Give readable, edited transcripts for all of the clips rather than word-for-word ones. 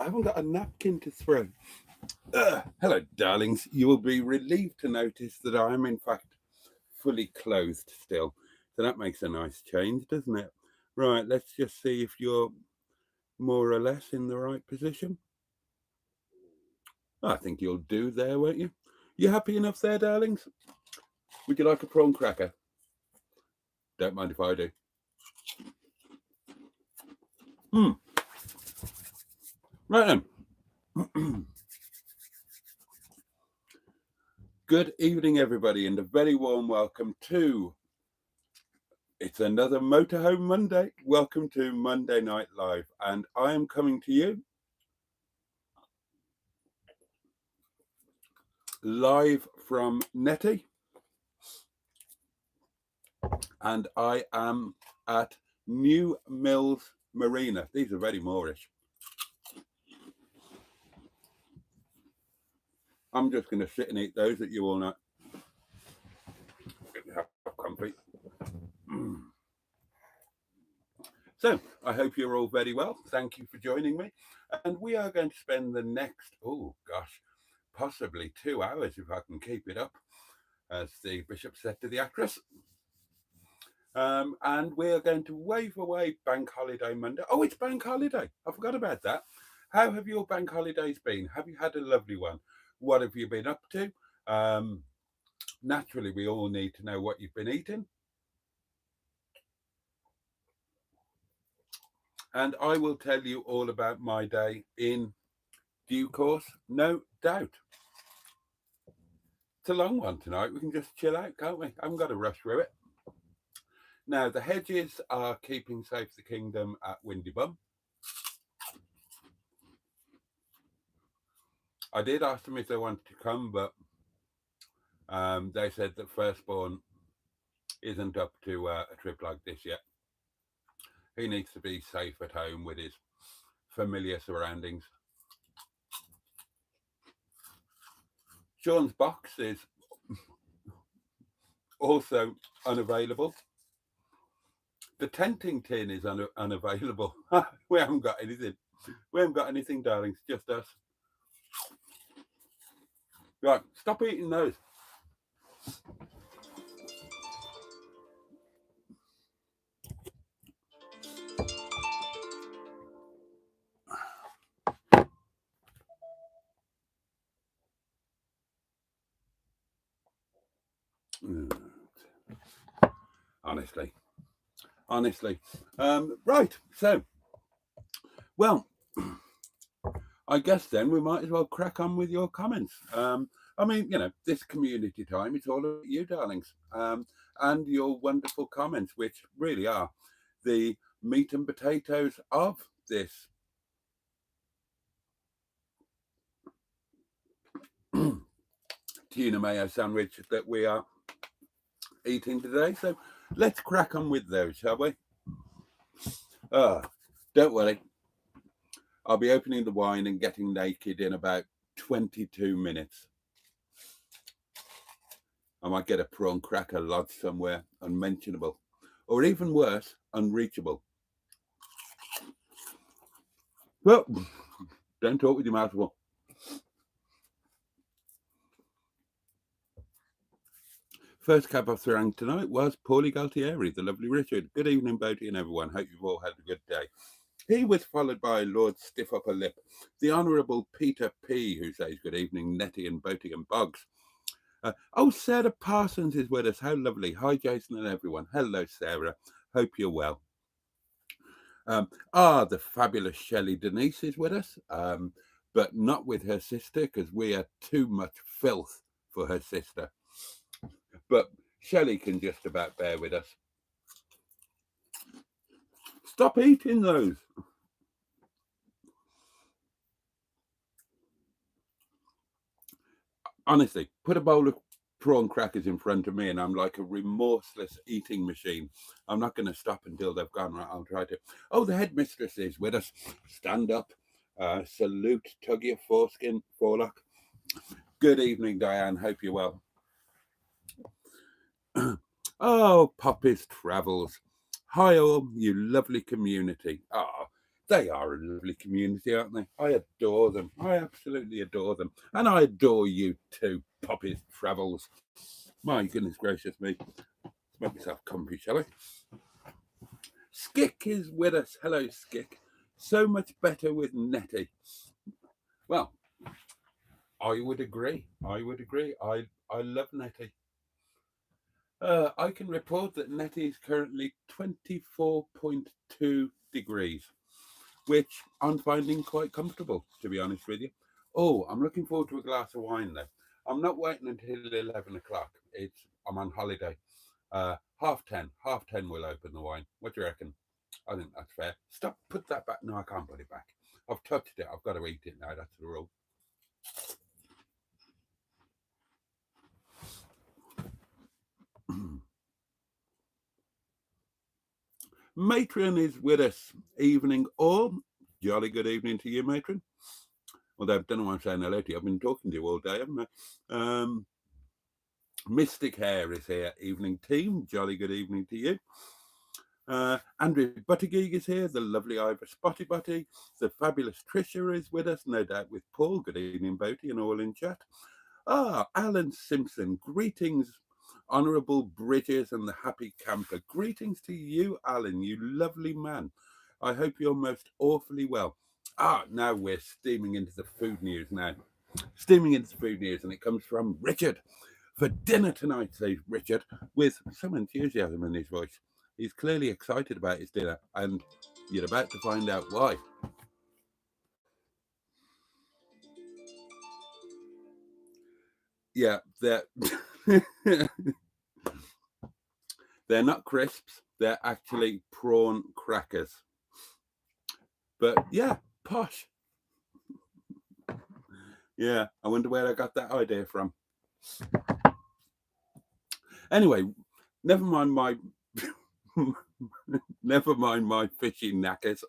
I haven't got a napkin to throw. Hello, darlings. You will be relieved to notice that I am, in fact, fully clothed still. So that makes a nice change, doesn't it? Right, let's just see if you're more or less in the right position. I think you'll do there, won't you? You happy enough there, darlings? Would you like a prawn cracker? Don't mind if I do. Right then. Good evening, everybody, and a very warm welcome to... It's another Motorhome Monday. Welcome to Monday Night Live, and I am coming to you live from Netty, and I am at New Mills Marina. These are very Moorish. I'm just going to sit and eat those that you all know. Have comfy. So, I hope you're all very well. Thank you for joining me. And we are going to spend the next, possibly 2 hours if I can keep it up, as the bishop said to the actress. And we are going to wave away Bank Holiday Monday. Oh, it's Bank Holiday. I forgot about that. How have your bank holidays been? Have you had a lovely one? What have you been up to? Naturally, we all need to know what you've been eating. And I will tell you all about my day in due course, no doubt. It's a long one tonight. We can just chill out, can't we? I haven't got to rush through it. Now, the Hedges are keeping safe the kingdom at Windy Bum. I did ask them if they wanted to come, but they said that firstborn isn't up to a trip like this yet. He needs to be safe at home with his familiar surroundings. Sean's box is also unavailable. The tenting tin is unavailable. We haven't got anything. We haven't got anything, darlings. Just us. Right, stop eating those. Honestly. Right, so, well, I guess then we might as well crack on with your comments. I mean, this community time, it's all about you, darlings, and your wonderful comments, which really are the meat and potatoes of this tuna mayo sandwich that we are eating today. So let's crack on with those, shall we? Don't worry. I'll be opening the wine and getting naked in about 22 minutes. I might get a prawn cracker lodged somewhere unmentionable, or even worse, unreachable. Well, don't talk with your mouth full. First cab off the rank tonight was Paulie Galtieri, the lovely Richard. Good evening, Boaty and everyone. Hope you've all had a good day. He was followed by Lord Stiff Upper Lip, the Honourable Peter P, who says good evening, Nettie and Boaty and Boggs. Sarah Parsons is with us. How lovely. Hi, Jason and everyone. Hello, Sarah. Hope you're well. The fabulous Shelley Denise is with us, but not with her sister because we are too much filth for her sister. But Shelley can just about bear with us. Stop eating those. Honestly, put a bowl of prawn crackers in front of me and I'm like a remorseless eating machine. I'm not going to stop until they've gone. Right, I'll try to. Oh, the headmistress is with us. Stand up. Salute, tug your foreskin, forelock. Good evening, Diane. Hope you're well. Oh, Poppy's Travels. Hi all, you lovely community. They are a lovely community, aren't they? I adore them. I absolutely adore them. And I adore you too, Poppy's Travels. My goodness gracious me. Let's make myself comfy, shall I? Skick is with us. Hello, Skick. So much better with Nettie. Well, I would agree. I would agree. I love Nettie. I can report that Nettie is currently 24.2 degrees, which I'm finding quite comfortable, to be honest with you. Oh, I'm looking forward to a glass of wine though. I'm not waiting until 11 o'clock. I'm on holiday. 10:30. 10:30 we'll open the wine. What do you reckon? I think that's fair. Stop, put that back. No, I can't put it back. I've touched it. I've got to eat it now. That's the rule. Matron is with us. Evening all. Jolly good evening to you, Matron. Although I don't know why I'm saying hello to you. I've been talking to you all day, haven't I? Mystic Hair is here. Evening team. Jolly good evening to you. Andrew Buttigieg is here. The lovely Ivor Spotty Butty. The fabulous Trisha is with us, no doubt with Paul. Good evening, Boaty, and all in chat. Alan Simpson. Greetings, Honourable Bridges and the Happy Camper. Greetings to you, Alan, you lovely man. I hope you're most awfully well. Now we're steaming into the food news now. Steaming into the food news, and it comes from Richard. For dinner tonight, says Richard, with some enthusiasm in his voice. He's clearly excited about his dinner, and you're about to find out why. Yeah, they're they're not crisps. They're actually prawn crackers. But yeah, posh. Yeah, I wonder where I got that idea from. Anyway, never mind my never mind my fishing knackers.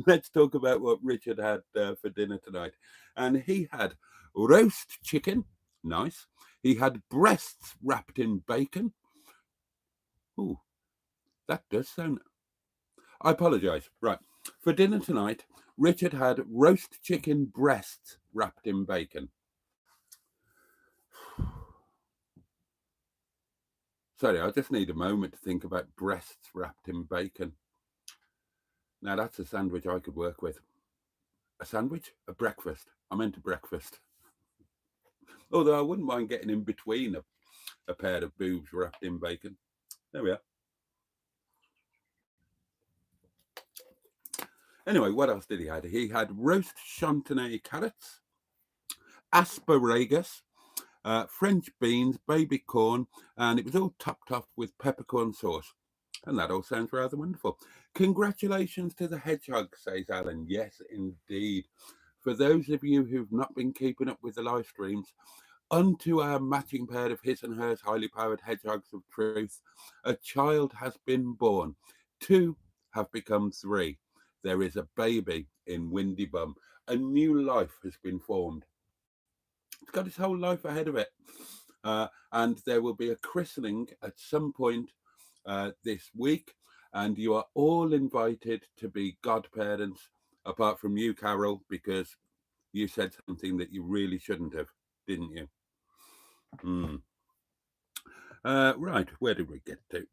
Let's talk about what Richard had for dinner tonight. And he had roast chicken, nice. He had breasts wrapped in bacon. Ooh, that does sound. I apologise. Right. For dinner tonight, Richard had roast chicken breasts wrapped in bacon. Sorry, I just need a moment to think about breasts wrapped in bacon. Now, that's a sandwich I could work with. A sandwich? A breakfast. I meant a breakfast. Although I wouldn't mind getting in between a pair of boobs wrapped in bacon. There we are. Anyway, what else did he have? He had roast chantenay carrots, asparagus, French beans, baby corn, and it was all topped off with peppercorn sauce. And that all sounds rather wonderful. Congratulations to the hedgehog, says Alan. Yes, indeed. For those of you who've not been keeping up with the live streams, unto our matching pair of his and hers highly powered hedgehogs of truth, a child has been born. 2 have become 3. There is a baby in Windy Bum. A new life has been formed. It's got its whole life ahead of it. And there will be a christening at some point this week. And you are all invited to be godparents, apart from you, Carol, because you said something that you really shouldn't have, didn't you? Right, where did we get to?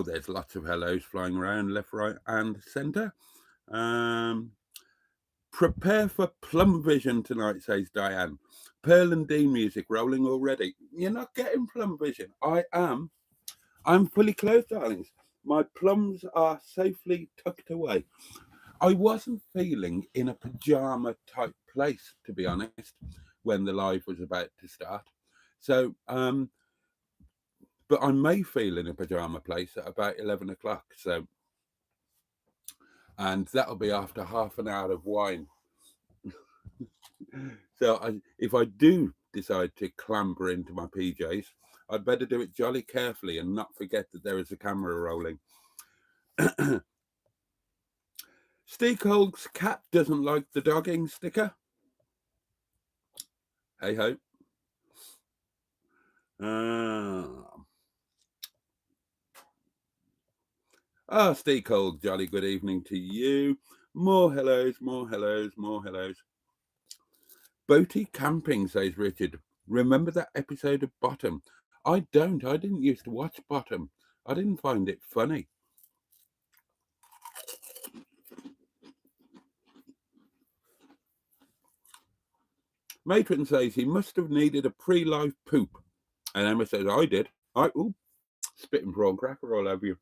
There's lots of hellos flying around left, right, and centre. Prepare for Plum Vision tonight, says Diane. Pearl and Dean music rolling already. You're not getting Plum Vision. I am. I'm fully clothed, darlings. My plums are safely tucked away. I wasn't feeling in a pajama type place, to be honest, when the live was about to start. So, but I may feel in a pajama place at about 11 o'clock. So, and that'll be after half an hour of wine. So, if I do decide to clamber into my PJs, I'd better do it jolly carefully and not forget that there is a camera rolling. Steakhold's cat doesn't like the dogging sticker. Hey ho. Steve Cole, jolly good evening to you. More hellos, more hellos, more hellos. Boaty camping, says Richard. Remember that episode of Bottom? I don't. I didn't used to watch Bottom. I didn't find it funny. Matron says he must have needed a pre-life poop. And Emma says, I did. Spitting prawn cracker all over you.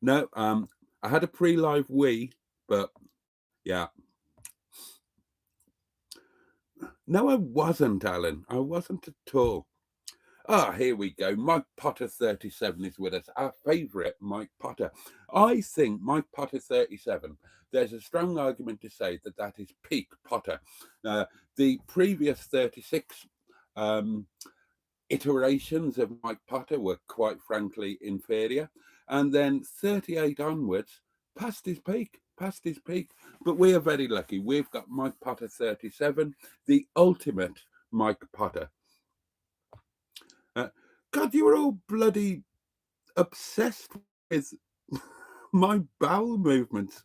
No, I had a pre-life wee, but yeah. No, I wasn't, Alan. I wasn't at all. Here we go. Mike Potter 37 is with us, our favourite Mike Potter. I think Mike Potter 37, there's a strong argument to say that that is peak Potter. The previous 36 iterations of Mike Potter were quite frankly inferior. And then 38 onwards, past his peak. But we are very lucky. We've got Mike Potter 37, the ultimate Mike Potter. God, you were all bloody obsessed with my bowel movements.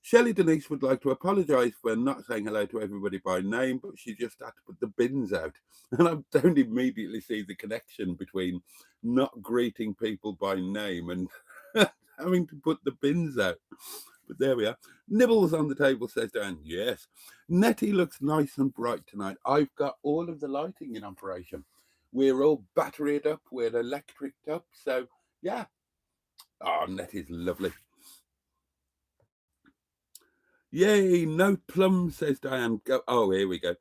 Shelley Denise would like to apologise for not saying hello to everybody by name, but she just had to put the bins out. And I don't immediately see the connection between not greeting people by name and having to put the bins out. But there we are. Nibbles on the table, says Dan. Yes. Nettie looks nice and bright tonight. I've got all of the lighting in operation. We're all batteried up. We're electriced up. So, yeah. Nettie's lovely. Yay, no plums, says Diane. Here we go.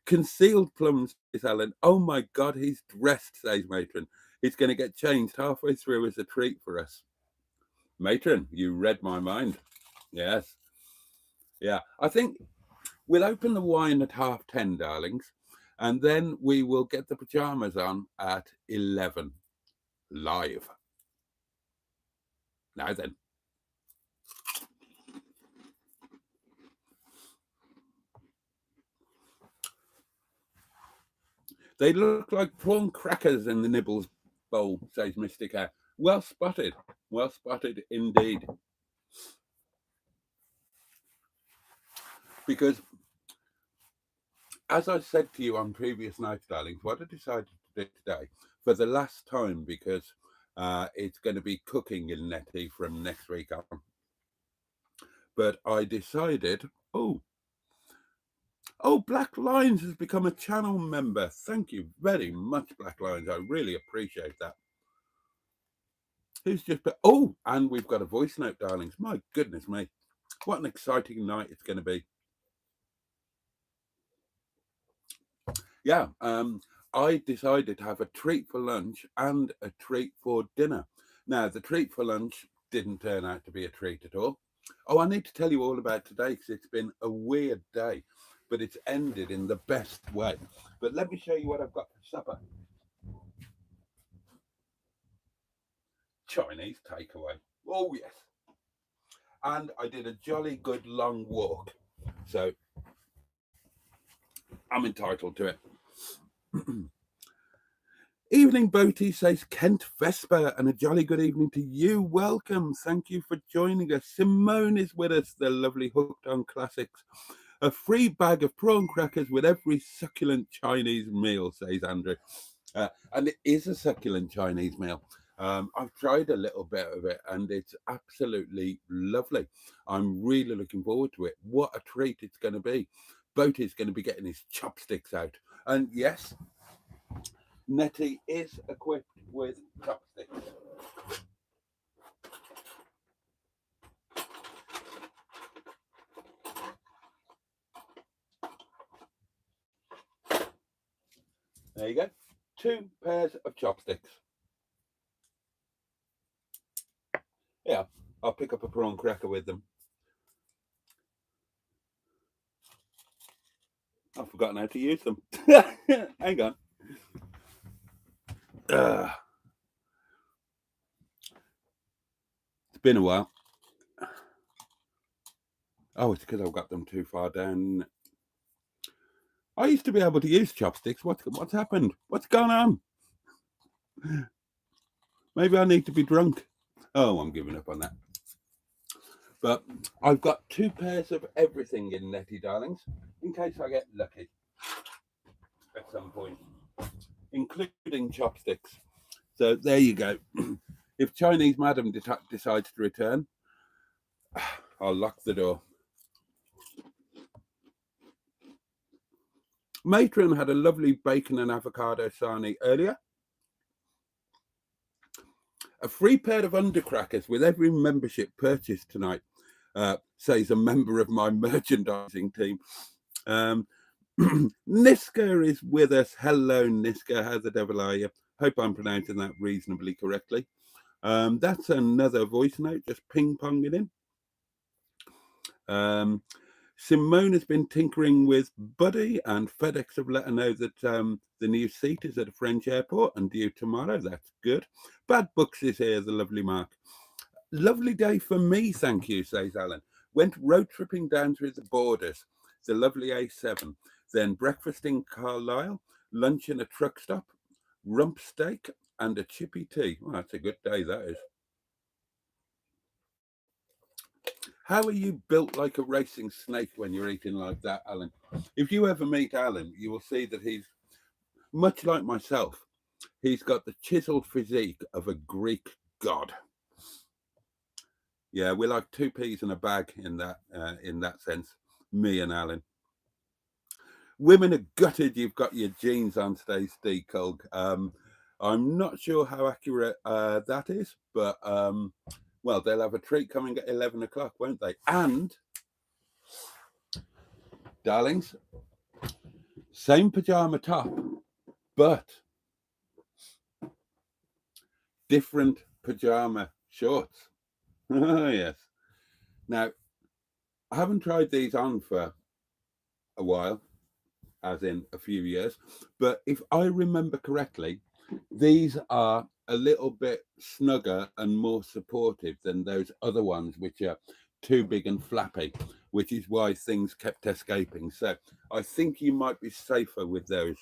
Concealed plums, says Alan. Oh my God, he's dressed, says Matron. He's going to get changed halfway through as a treat for us. Matron, you read my mind. Yes. Yeah, I think we'll open the wine at 10:30, darlings, and then we will get the pyjamas on at 11 live. Now then. They look like prawn crackers in the Nibbles bowl, says Mystic Hair. Well spotted indeed. Because, as I said to you on previous nights, darlings, what I decided to do today, for the last time, because it's going to be cooking in Nettie from next week on. But I decided, Black Lions has become a channel member. Thank you very much, Black Lions. I really appreciate that. Who's just... and we've got a voice note, darlings. My goodness me. What an exciting night it's going to be. Yeah, I decided to have a treat for lunch and a treat for dinner. Now, the treat for lunch didn't turn out to be a treat at all. I need to tell you all about today because it's been a weird day, but it's ended in the best way. But let me show you what I've got for supper. Chinese takeaway. Oh, yes. And I did a jolly good long walk. So I'm entitled to it. Evening, Boaty, says Kent Vesper, and a jolly good evening to you. Welcome. Thank you for joining us. Simone is with us, the lovely Hooked on Classics. A free bag of prawn crackers with every succulent Chinese meal, says Andrew. And it is a succulent Chinese meal. I've tried a little bit of it and it's absolutely lovely. I'm really looking forward to it. What a treat it's going to be. Boaty's going to be getting his chopsticks out. And yes, Nettie is equipped with chopsticks. There you go. 2 pairs of chopsticks. Yeah, I'll pick up a prawn cracker with them. I've forgotten how to use them. Hang on. It's been a while. It's because I've got them too far down. I used to be able to use chopsticks. What's happened? What's gone on? Maybe I need to be drunk. Oh, I'm giving up on that. But I've got 2 pairs of everything in Netty Darlings, in case I get lucky at some point, including chopsticks. So there you go. If Chinese Madam decides to return, I'll lock the door. Matron had a lovely bacon and avocado sarnie earlier. A free pair of undercrackers with every membership purchased tonight, says a member of my merchandising team. Niska is with us. Hello, Niska. How the devil are you? Hope I'm pronouncing that reasonably correctly. That's another voice note, just ping-ponging in. Simone has been tinkering with Buddy, and FedEx have let her know that the new seat is at a French airport and due tomorrow. That's good. Bad Books is here, the lovely Mark. Lovely day for me, thank you, says Alan. Went road tripping down through the borders, the lovely A7. Then breakfast in Carlisle, lunch in a truck stop, rump steak, and a chippy tea. Well, that's a good day, that is. How are you built like a racing snake when you're eating like that, Alan? If you ever meet Alan, you will see that he's much like myself. He's got the chiseled physique of a Greek god. Yeah, we're like 2 peas in a bag in that sense, me and Alan. Women are gutted you've got your jeans on today, Steve Culg. I'm not sure how accurate that is, but well, they'll have a treat coming at 11 o'clock, won't they? And, darlings, same pajama top, but different pajama shorts. Oh, yes. Now, I haven't tried these on for a while, as in a few years, but if I remember correctly, these are a little bit snugger and more supportive than those other ones, which are too big and flappy, which is why things kept escaping. So I think you might be safer with those.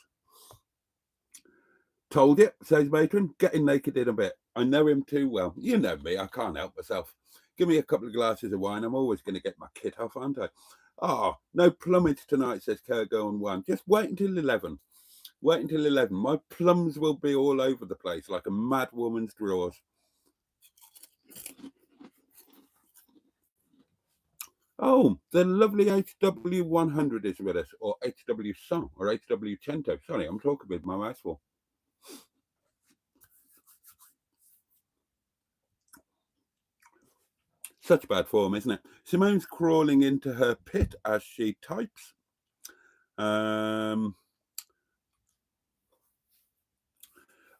Told you, says Matron, getting naked in a bit. I know him too well. You know me, I can't help myself. Give me a couple of glasses of wine, I'm always going to get my kit off, aren't I? Oh, no plumage tonight, says Kergo on 1. Just wait until 11. Wait until 11. My plums will be all over the place like a mad woman's drawers. Oh, the lovely HW100 is with us, or HW Song, or HW Cento. Sorry, I'm talking with my mouth full. Such bad form, isn't it? Simone's crawling into her pit as she types.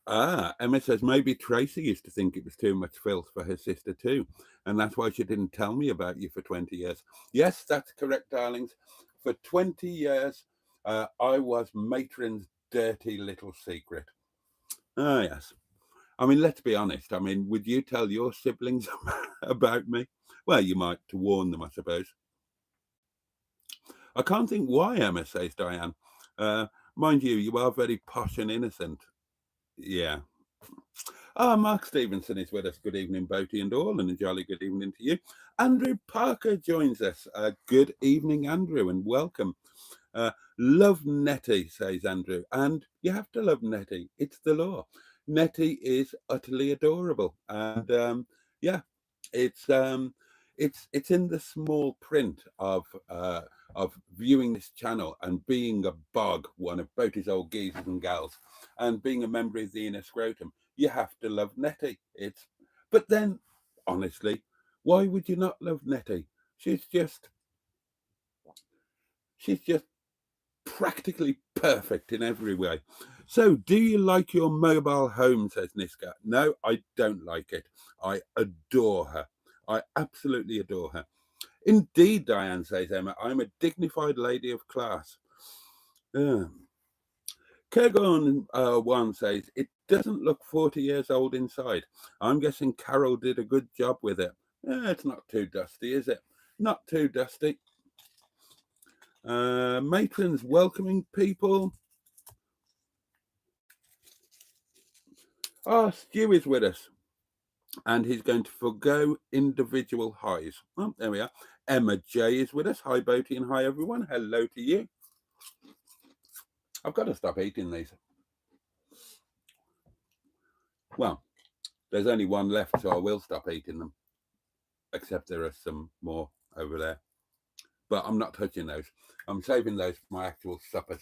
Emma says maybe Tracy used to think it was too much filth for her sister too, and that's why she didn't tell me about you for 20 years. Yes, that's correct, darlings. For 20 years, I was Matron's dirty little secret. Ah, yes. I mean, let's be honest. I mean, would you tell your siblings about me? Well, you might to warn them, I suppose. I can't think why, Emma, says Diane. Mind you are very posh and innocent. Yeah. Mark Stevenson is with us. Good evening, Boaty and all, and a jolly good evening to you. Andrew Parker joins us. Good evening, Andrew, and welcome. Love Nettie, says Andrew, and you have to love Nettie. It's the law. Nettie is utterly adorable, and yeah, it's in the small print of viewing this channel and being a bog, one of Boaty's old geezers and gals, and being a member of the inner scrotum. You have to love Nettie. But then, honestly, why would you not love Nettie? She's just practically perfect in every way. So, do you like your mobile home, says Niska? No, I don't like it. I adore her. I absolutely adore her. Indeed, Diane, says Emma, I'm a dignified lady of class. Kergon 1 says, it doesn't look 40 years old inside. I'm guessing Carol did a good job with it. It's not too dusty, is it? Not too dusty. Matron's welcoming people. Stu is with us. and he's going to forgo individual highs. Oh, there we are. Emma J is with us. Hi, Boaty, and hi, everyone. Hello to you. I've got to stop eating these. Well, there's only one left, so I will stop eating them. Except there are some more over there. But I'm not touching those. I'm saving those for my actual supper.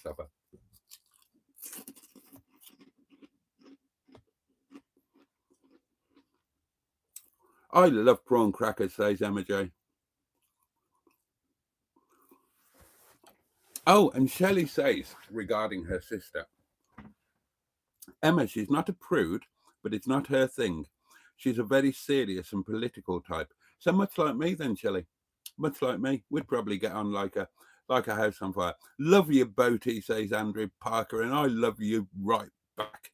I love prawn crackers, says Emma J. Oh, and Shelley says, regarding her sister, Emma, she's not a prude, but it's not her thing. She's a very serious and political type. So much like me then, Shelley. Much like me. We'd probably get on like a house on fire. Love you, Boaty, says Andrew Parker, and I love you right back.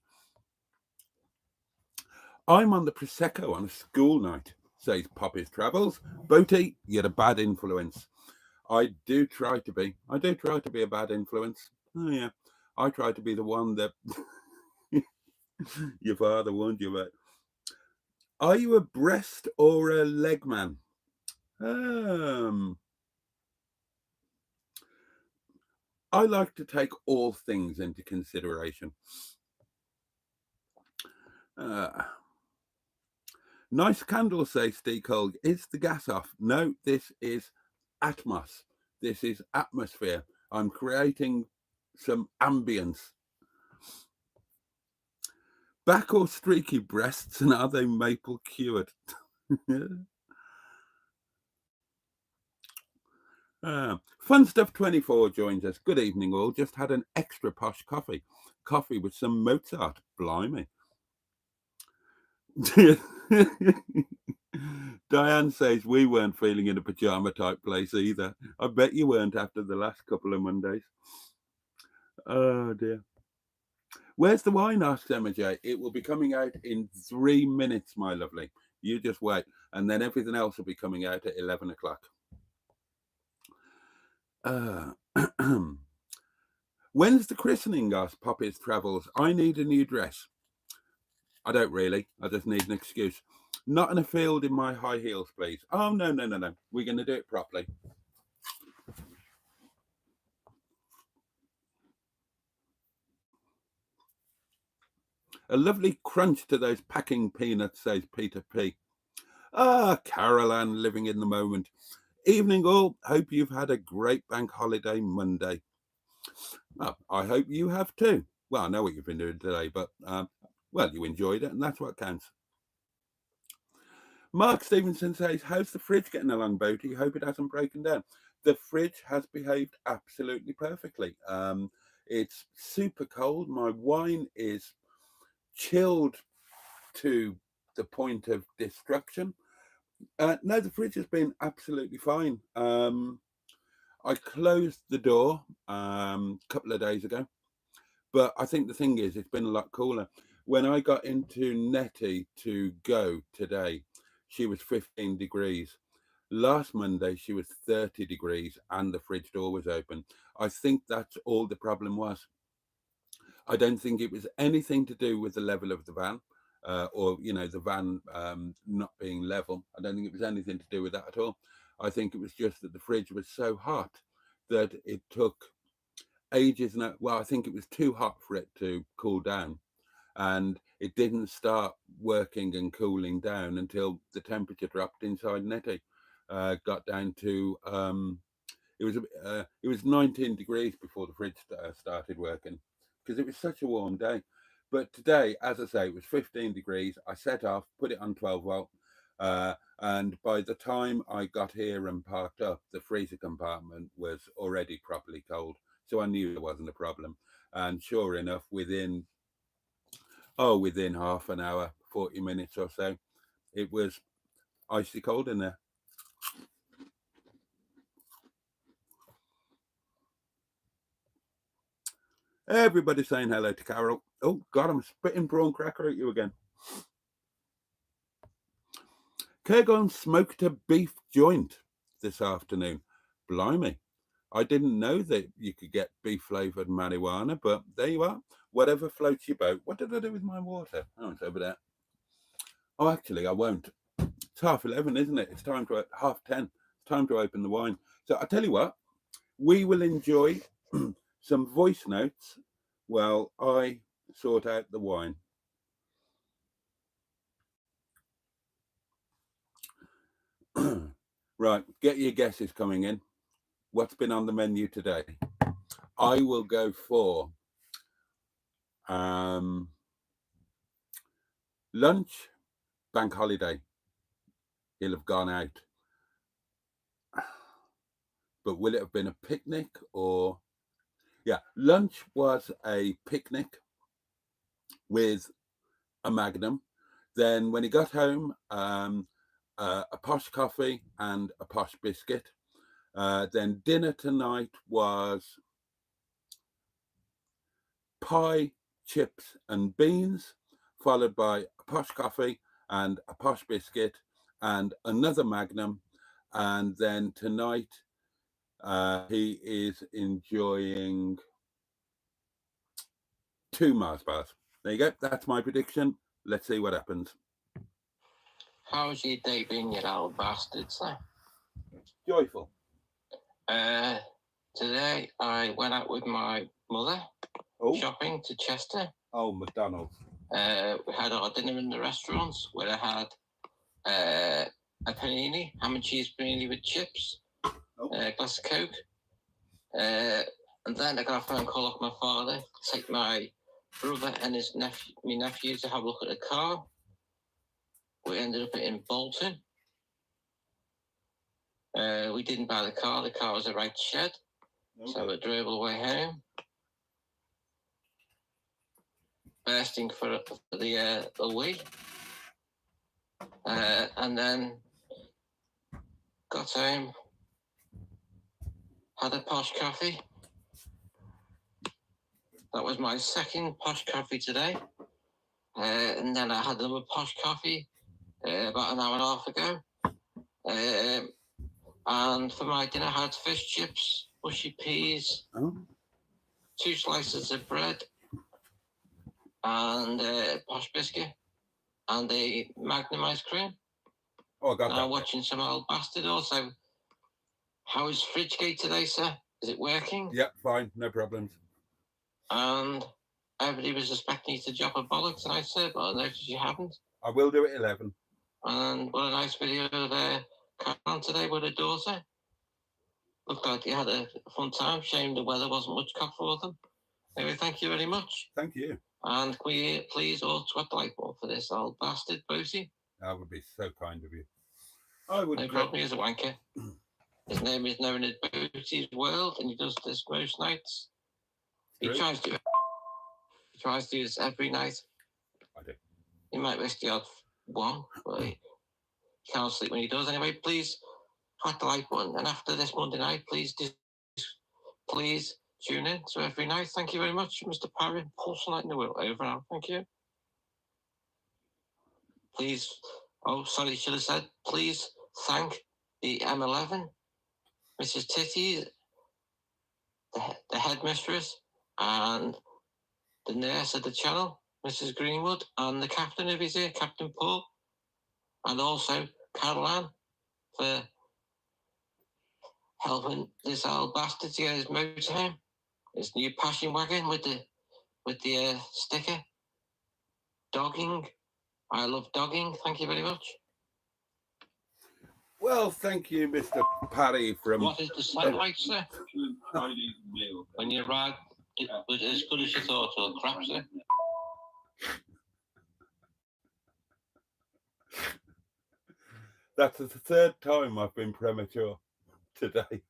I'm on the Prosecco on a school night, says Poppy's Travels. Boaty, you're a bad influence. I do try to be. I do try to be a bad influence. Oh, yeah. I try to be the one that your father warned you about. Are you a breast or a leg man? I like to take all things into consideration. Nice candle, says Steve Cole. Is the gas off? No, this is Atmos. This is atmosphere. I'm creating some ambience. Back or streaky breasts, and are they maple cured? Fun Stuff 24 joins us. Good evening, all. Just had an extra posh coffee. Coffee with some Mozart. Blimey. Diane says we weren't feeling in a pajama type place either. I bet you weren't after the last couple of Mondays. Oh dear. Where's the wine? Asks Emma J. It will be coming out in 3 minutes, my lovely. You just wait. And then everything else will be coming out at 11 o'clock. When's the christening? Asks Poppy's Travels. I need a new dress. I don't really. I just need an excuse. Not in a field in my high heels, please. Oh, no. We're going to do it properly. A lovely crunch to those packing peanuts, says Peter P. Ah, Carol Ann, living in the moment. Evening all. Hope you've had a great bank holiday Monday. Well, I hope you have too. Well, I know what you've been doing today, but, well, you enjoyed it, and that's what counts. Mark Stevenson says, how's the fridge getting along, Boaty? Hope it hasn't broken down. The fridge has behaved absolutely perfectly. It's super cold. My wine is chilled to the point of destruction. No, the fridge has been absolutely fine. I closed the door a couple of days ago, but I think the thing is, it's been a lot cooler. When I got into Nettie to go today, she was 15 degrees. Last Monday, she was 30 degrees and the fridge door was open. I think that's all the problem was. I don't think it was anything to do with the level of the van or, the van not being level. I don't think it was anything to do with that at all. I think it was just that the fridge was so hot that it took ages. Well, I think it was too hot for it to cool down. And it didn't start working and cooling down until the temperature dropped inside Nettie. Got down to it was 19 degrees before the fridge started working because it was such a warm day. But today, as I say, it was 15 degrees. I set off, put it on 12 volt, and by the time I got here and parked up, the freezer compartment was already properly cold. So I knew there wasn't a problem. And sure enough, within half an hour, 40 minutes or so, it was icy cold in there. Everybody's saying hello to Carol. Oh, God, I'm spitting prawn cracker at you again. Kurgon smoked a beef joint this afternoon. Blimey. I didn't know that you could get beef flavoured marijuana, but there you are. Whatever floats your boat. What did I do with my water? Oh, it's over there. Oh, actually, I won't. It's 11:30, isn't it? It's time to 10:30. It's time to open the wine. So I tell you what, we will enjoy some voice notes while I sort out the wine. Right, get your guesses coming in. What's been on the menu today? I will go for lunch, bank holiday. He'll have gone out. But will it have been a picnic or... Yeah, lunch was a picnic with a Magnum. Then when he got home, a posh coffee and a posh biscuit. Then dinner tonight was pie, chips and beans, followed by a posh coffee and a posh biscuit and another Magnum. And then tonight he is enjoying 2 Mars bars. There you go. That's my prediction. Let's see what happens. How's your day been, you old bastards? Joyful. Today I went out with my mother shopping to Chester. Oh, McDonald's. We had our dinner in the restaurants where I had a panini, ham and cheese panini with chips, a glass of Coke. And then I got a phone call off my father to take my brother and his nephew to have a look at the car. We ended up in Bolton. We didn't buy the car. The car was a right shed. Okay. So we drove all the way home. Bursting for the wee. And then got home. Had a posh coffee. That was my second posh coffee today. And then I had another posh coffee about an hour and a half ago. And for my dinner, I had fish chips, mushy peas, 2 slices of bread, and a posh biscuit, and a Magnum ice cream. Oh, I got that. I'm watching some old bastard also. How is Fridgegate today, sir? Is it working? Yep, fine, no problems. And everybody was expecting you to drop a bollock tonight, sir, but I noticed you haven't. I will do it 11. And what a nice video there on today with a daughter. Looked like you had a fun time. Shame the weather wasn't much cock for them. Anyway, thank you very much. Thank you. And can we please all sweat the light bulb for this old bastard, Boaty? That would be so kind of you. I would. No problem, he's a wanker. His name is known as Boaty's World, and he does this most nights. He tries to do this every night. I do. He might miss the odd one, but he can't sleep when he does. Anyway, please hit the like button, and after this Monday night, please tune in to every night. Thank you very much, Mr. Parry. Pulse light in the world. Over now. Thank you. Please, should have said, please thank the M11, Mrs. Titty, the headmistress, and the nurse of the channel, Mrs. Greenwood, and the captain of his here, Captain Paul, and also Caroline for helping this old bastard to get his motorhome, his new passion wagon with the sticker. Dogging. I love dogging. Thank you very much. Well, thank you, Mr. Parry from... What is the sight like, sir? When you ride, it was as good as you thought, or crap, sir? That's the 3rd time I've been premature today.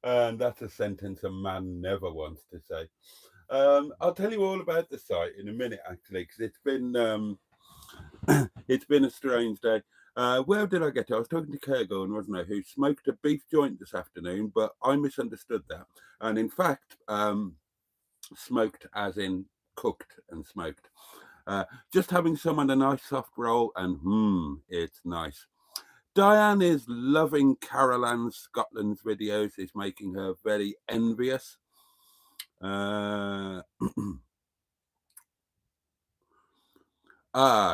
And that's a sentence a man never wants to say. I'll tell you all about the site in a minute, actually, because it's been it's been a strange day. Where did I get to? I was talking to Kergorn, wasn't I, who smoked a beef joint this afternoon, but I misunderstood that. And in fact, smoked as in cooked and smoked. Just having some on a nice soft roll, and it's nice. Diane is loving Caroline Scotland's videos. It's making her very envious.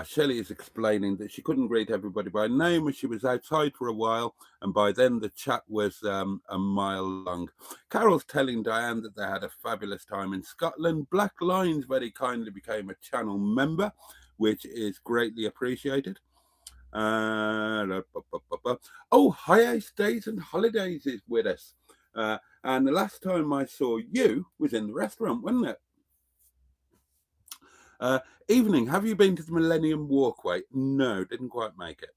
Shelley is explaining that she couldn't greet everybody by name as she was outside for a while, and by then the chat was a mile long. Carol's telling Diane that they had a fabulous time in Scotland. Black Lines very kindly became a channel member, which is greatly appreciated. Oh, High Days and Holidays is with us. And the last time I saw you was in the restaurant, wasn't it? Evening, have you been to the Millennium Walkway? No, didn't quite make it.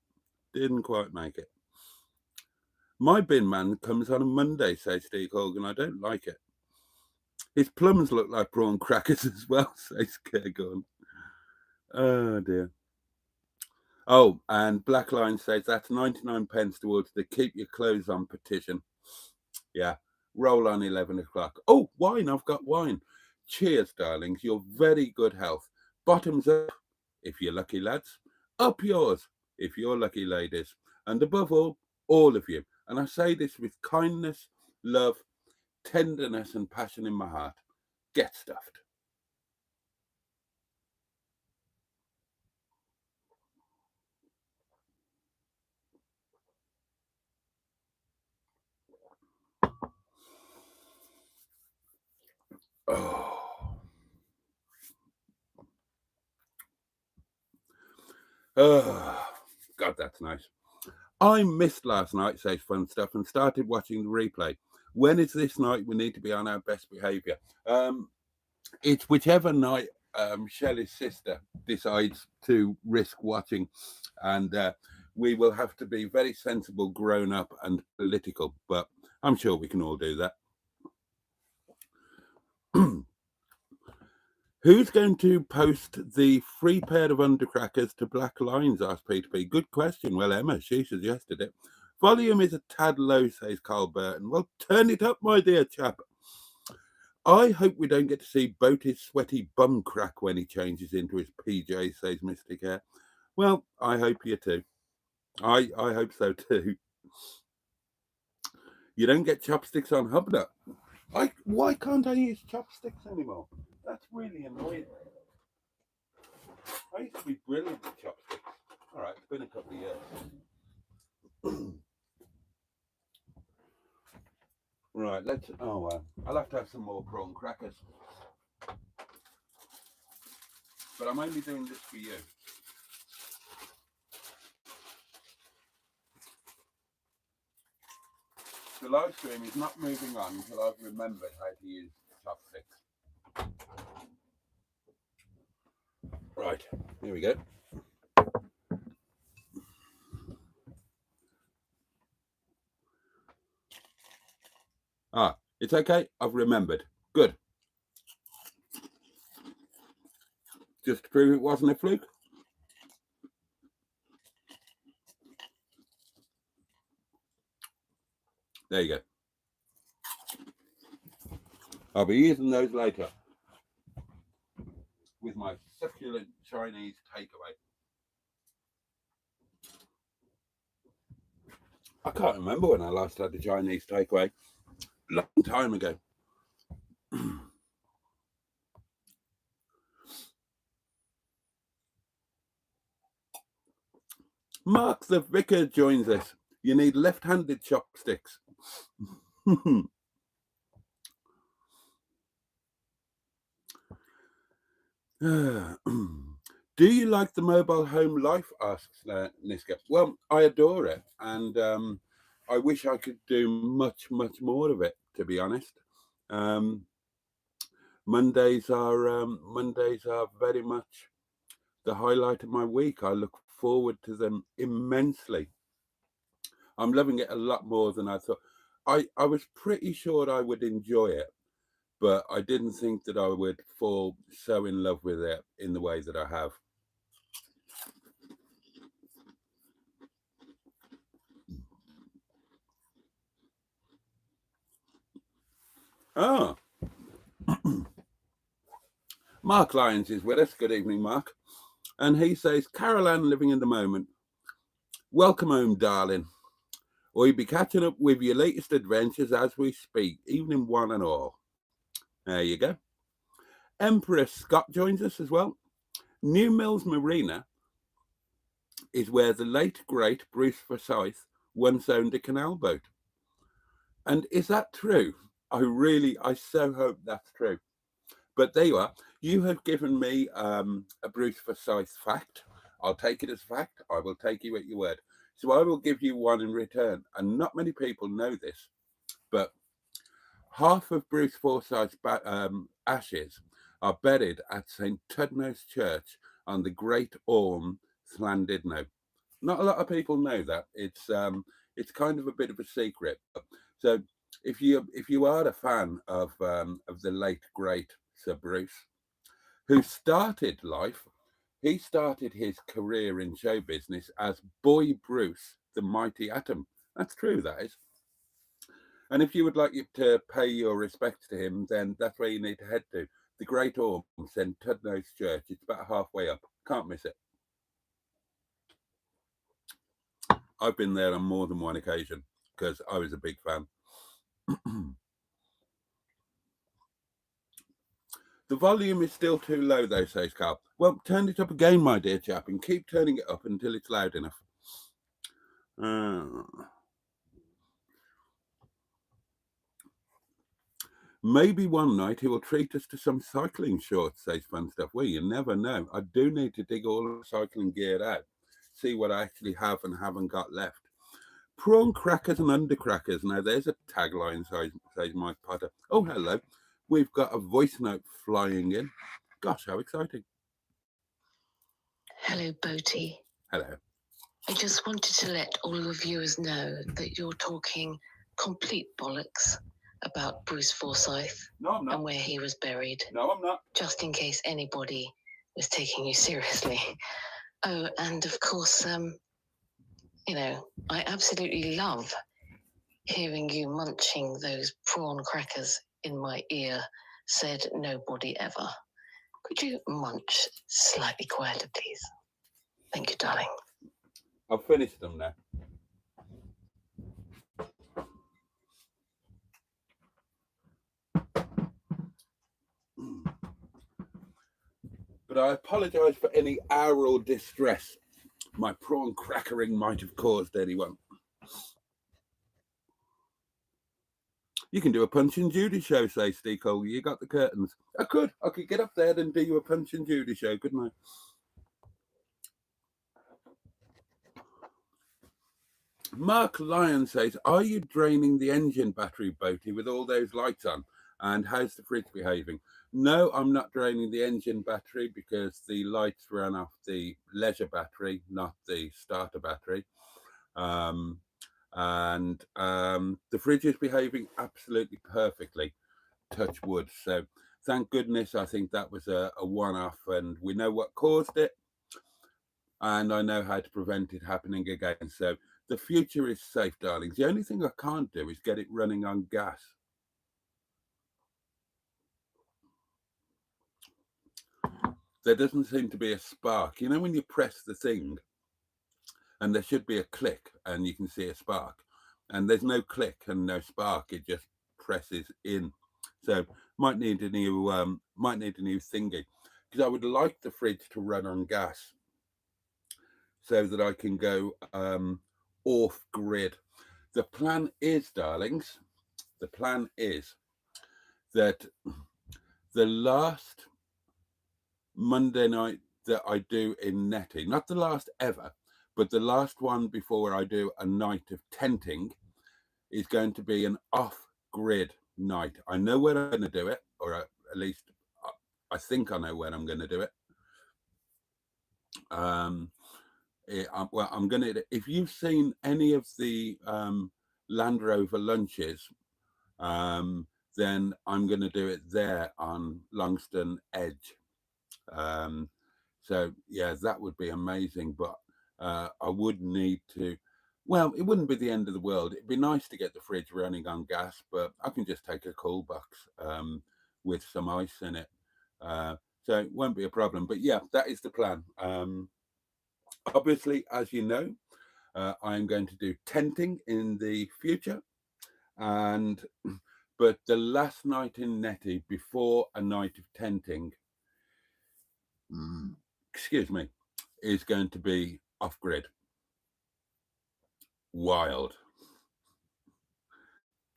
My bin man comes on a Monday, says Steve Hogan. I don't like it. His plums look like prawn crackers as well, says Kergon. Oh, dear. Oh, and Black Line says that's 99 pence towards the Keep Your Clothes On petition. Yeah, roll on 11 o'clock. Oh, wine, I've got wine. Cheers, darlings, your very good health. Bottoms up, if you're lucky, lads. Up yours, if you're lucky, ladies. And above all of you. And I say this with kindness, love, tenderness, and passion in my heart. Get stuffed. Oh, God, that's nice. I missed last night, says Fun Stuff, and started watching the replay. When is this night we need to be on our best behaviour? It's whichever night Shelley's sister decides to risk watching, and we will have to be very sensible, grown up, and political, but I'm sure we can all do that. Who's going to post the free pair of undercrackers to Black Lines, asked Peter P. Good question. Well, Emma, she suggested it. Volume is a tad low, says Carl Burton. Well, turn it up, my dear chap. I hope we don't get to see Boaty's sweaty bum crack when he changes into his PJ, says Mystic Hair. Well, I hope you too. I hope so too. You don't get chopsticks on Hubnut. Why can't I use chopsticks anymore? That's really annoying. I used to be brilliant with chopsticks. All right, it's been a couple of years. Right, I'll have to have some more prawn crackers. But I'm only doing this for you. The live stream is not moving on until I've remembered how to use chopsticks. Right, here we go. It's okay. I've remembered. Good. Just to prove it wasn't a fluke. There you go. I'll be using those later with my succulent Chinese takeaway. I can't remember when I last had a Chinese takeaway. Long time ago. Mark the Vicar joins us. You need left-handed chopsticks. Do you like the mobile home life, asks Niska. Well, I adore it, and I wish I could do much more of it, to be honest. Mondays are very much the highlight of my week. I look forward to them immensely. I'm loving it a lot more than I thought. I was pretty sure I would enjoy it, but I didn't think that I would fall so in love with it in the way that I have. Mark Lyons is with us. Good evening, Mark. And he says, Carol Ann living in the moment. Welcome home, darling. We'll be catching up with your latest adventures as we speak, evening one and all. There you go. Emperor Scott joins us as well. New Mills Marina is where the late great Bruce Forsyth once owned a canal boat. And is that true? I so hope that's true. But there you are. You have given me a Bruce Forsyth fact. I'll take it as fact. I will take you at your word. So I will give you one in return. And not many people know this, but half of Bruce Forsyth's ashes are buried at St. Tudnose Church on the Great Orme, Llandudno. Not a lot of people know that. It's kind of a bit of a secret. So if you are a fan of the late great Sir Bruce, who started life, he started his career in show business as Boy Bruce, the Mighty Atom. That's true, that is. And if you would like to pay your respects to him, then that's where you need to head to. The Great Orme, St. Tudnose Church. It's about halfway up. Can't miss it. I've been there on more than one occasion because I was a big fan. The volume is still too low, though, says Carl. Well, turn it up again, my dear chap, and keep turning it up until it's loud enough. Maybe one night he will treat us to some cycling shorts, says Fun Stuff. Well, you never know. I do need to dig all the cycling gear out, see what I actually have and haven't got left. Prawn crackers and undercrackers. Now, there's a tagline, says Mike Potter. Oh, hello. We've got a voice note flying in. Gosh, how exciting. Hello, Boaty. Hello. I just wanted to let all your viewers know that you're talking complete bollocks about Bruce Forsyth and where he was buried. No, I'm not. Just in case anybody was taking you seriously. Oh, and of course, I absolutely love hearing you munching those prawn crackers in my ear, said nobody ever. Could you munch slightly quieter, please? Thank you, darling. I've finished them now. But I apologise for any aural distress my prawn crackering might have caused anyone. You can do a Punch and Judy show, says Steve Cole. You got the curtains. I could get up there and do you a Punch and Judy show, couldn't I? Mark Lyon says, are you draining the engine battery, Boaty, with all those lights on? And how's the fridge behaving? No, I'm not draining the engine battery because the lights ran off the leisure battery, not the starter battery. And the fridge is behaving absolutely perfectly, touch wood. So thank goodness. I think that was a one-off and we know what caused it. And I know how to prevent it happening again. So the future is safe, darlings. The only thing I can't do is get it running on gas. There doesn't seem to be a spark. You know when you press the thing and there should be a click and you can see a spark, and there's no click and no spark, it just presses in. So might need a new thingy, because I would like the fridge to run on gas so that I can go off grid. The plan is, darlings, the plan is that the last Monday night that I do in Netty, not the last ever, but the last one before I do a night of tenting, is going to be an off-grid night. I know where I'm going to do it, or at least I think I know where I'm going to do it. I'm going to. If you've seen any of the Land Rover lunches, then I'm going to do it there on Longston Edge. So yeah, that would be amazing. But I would need to. Well, it wouldn't be the end of the world. It'd be nice to get the fridge running on gas, but I can just take a cool box with some ice in it. So it won't be a problem. But yeah, that is the plan. Obviously, as you know, I'm going to do tenting in the future. But the last night in Netty before a night of tenting, excuse me, is going to be off-grid. Wild.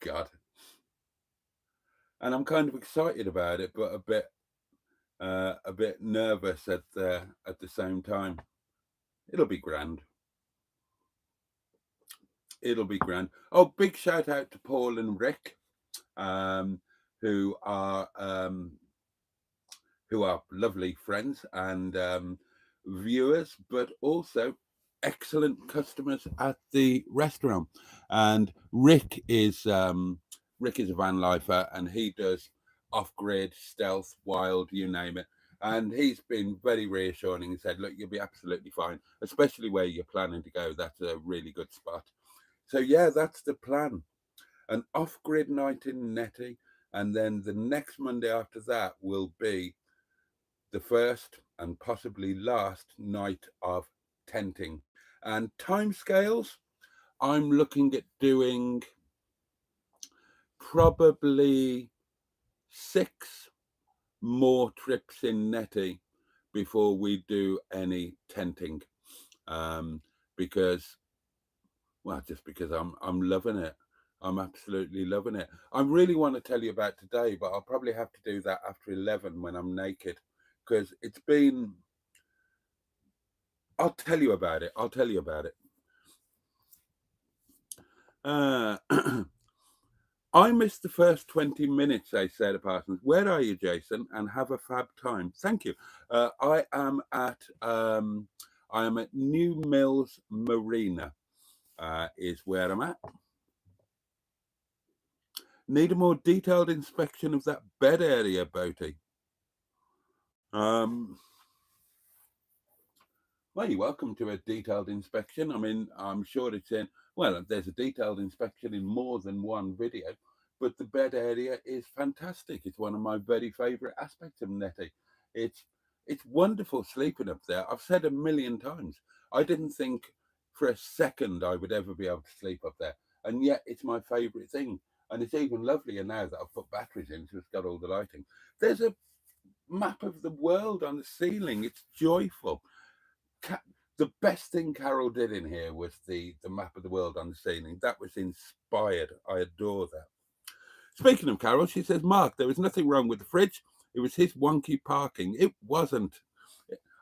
God. And I'm kind of excited about it, but a bit nervous at the same time. It'll be grand. It'll be grand. Oh, big shout out to Paul and Rick, who are lovely friends and viewers, but also excellent customers at the restaurant. And Rick is a van lifer, and he does off-grid, stealth, wild, you name it. And he's been very reassuring and said, look, you'll be absolutely fine, especially where you're planning to go. That's a really good spot. So yeah, that's the plan. An off-grid night in Netty, and then the next Monday after that will be the first and possibly last night of tenting. And timescales, I'm looking at doing probably 6 more trips in Netty before we do any tenting, because, well, just because I'm loving it. I'm absolutely loving it. I really want to tell you about today, but I'll probably have to do that after 11 when I'm naked, because it's been. I'll tell you about it. I'll tell you about it. I missed the first 20 minutes, they said, Parsons. Where are you, Jason? And have a fab time. Thank you. I am at New Mills Marina, is where I'm at. Need a more detailed inspection of that bed area, Boaty. Well, you're welcome to a detailed inspection. I mean, I'm sure it's in, well, there's a detailed inspection in more than one video, but the bed area is fantastic. It's one of my very favourite aspects of Netty. It's wonderful sleeping up there. I've said a million times, I didn't think for a second I would ever be able to sleep up there. And yet it's my favourite thing. And it's even lovelier now that I've put batteries in, so it's got all the lighting. There's a map of the world on the ceiling. It's joyful. The best thing Carol did in here was the map of the world on the ceiling. That was inspired. I adore that. Speaking of Carol, she says, Mark, there was nothing wrong with the fridge. It was his wonky parking. It wasn't.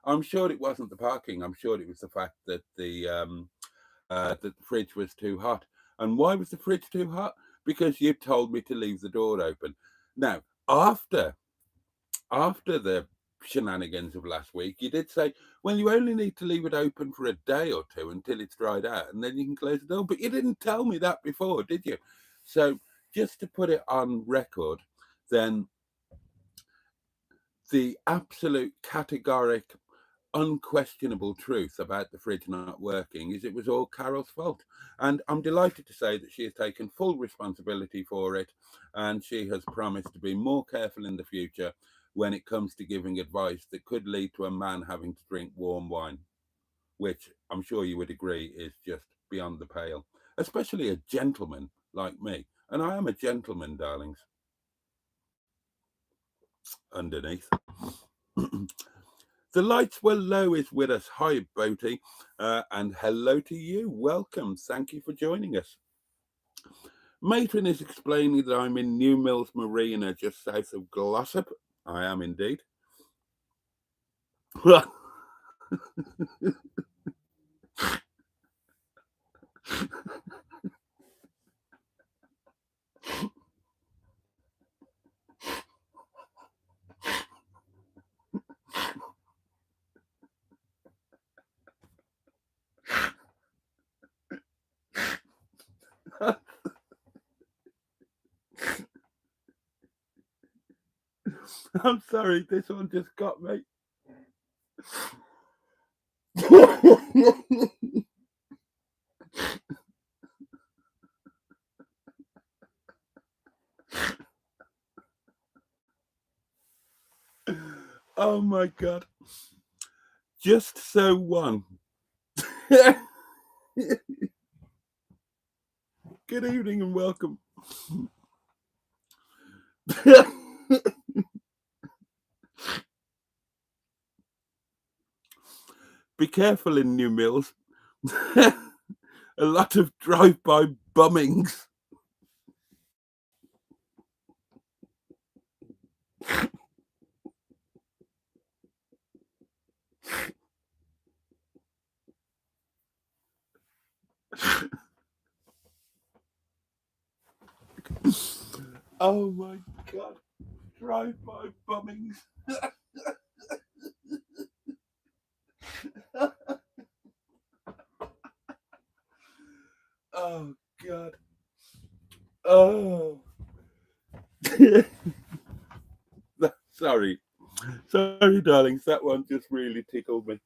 I'm sure it wasn't the parking. I'm sure it was the fact that the fridge was too hot. And why was the fridge too hot? Because you told me to leave the door open. Now, after the shenanigans of last week, you did say, well, you only need to leave it open for a day or two until it's dried out, and then you can close the door. But you didn't tell me that before, did you? So just to put it on record, then the absolute categoric, unquestionable truth about the fridge not working is it was all Carol's fault. And I'm delighted to say that she has taken full responsibility for it, and she has promised to be more careful in the future when it comes to giving advice that could lead to a man having to drink warm wine, which I'm sure you would agree is just beyond the pale, especially a gentleman like me. And I am a gentleman, darlings, underneath. The lights were low is with us. Hi, Boaty, and hello to you. Welcome. Thank you for joining us. Matron is explaining that I'm in New Mills Marina, just south of Glossop. I am indeed. I'm sorry, this one just got me. Oh my God. Just so one. Good evening and welcome. Be careful in New Mills. A lot of drive-by bummings. Oh my God. Drive-by bummings. Oh God. Oh. Sorry, darlings. That one just really tickled me.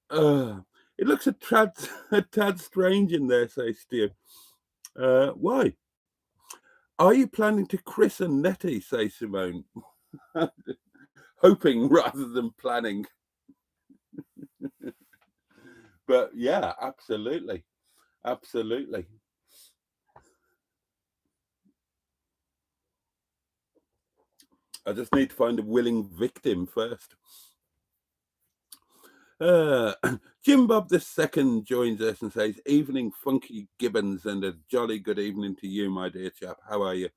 It looks a tad strange in there, says Stu. Why? Are you planning to christen Nettie, says Simone? Hoping rather than planning. But yeah, absolutely. Absolutely. I just need to find a willing victim first. Jim Bob II joins us and says, "Evening, Funky Gibbons, and a jolly good evening to you, my dear chap. How are you?"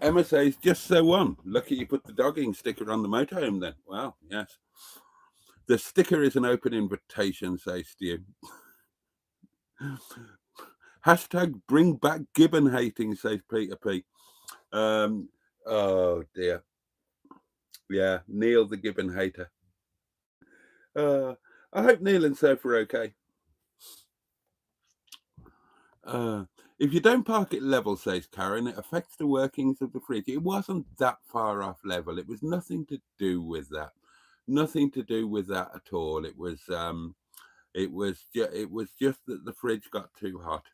Emma says, "Just so on. Lucky you put the dogging sticker on the motorhome then." Well, yes. The sticker is an open invitation, says Stu. Hashtag bring back gibbon hating, says Peter P. Oh dear. Yeah, Neil the gibbon hater. I hope Neil and Soph are okay. If you don't park it level, says Karen, it affects the workings of the fridge. It wasn't that far off level. It was nothing to do with that. Nothing to do with that at all. It was just that the fridge got too hot.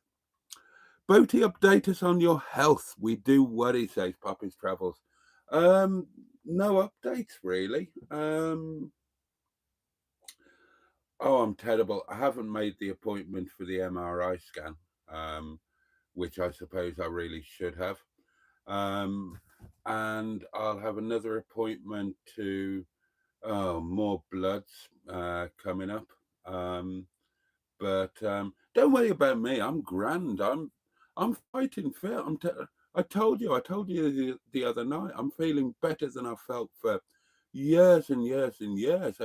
Boaty, update us on your health. We do worry, says Poppy's Travels. No updates really. Oh, I'm terrible. I haven't made the appointment for the MRI scan, which I suppose I really should have. And I'll have another appointment to more bloods coming up. But don't worry about me. I'm grand. I'm fighting fit. I told you the other night. I'm feeling better than I've felt for years and years and years.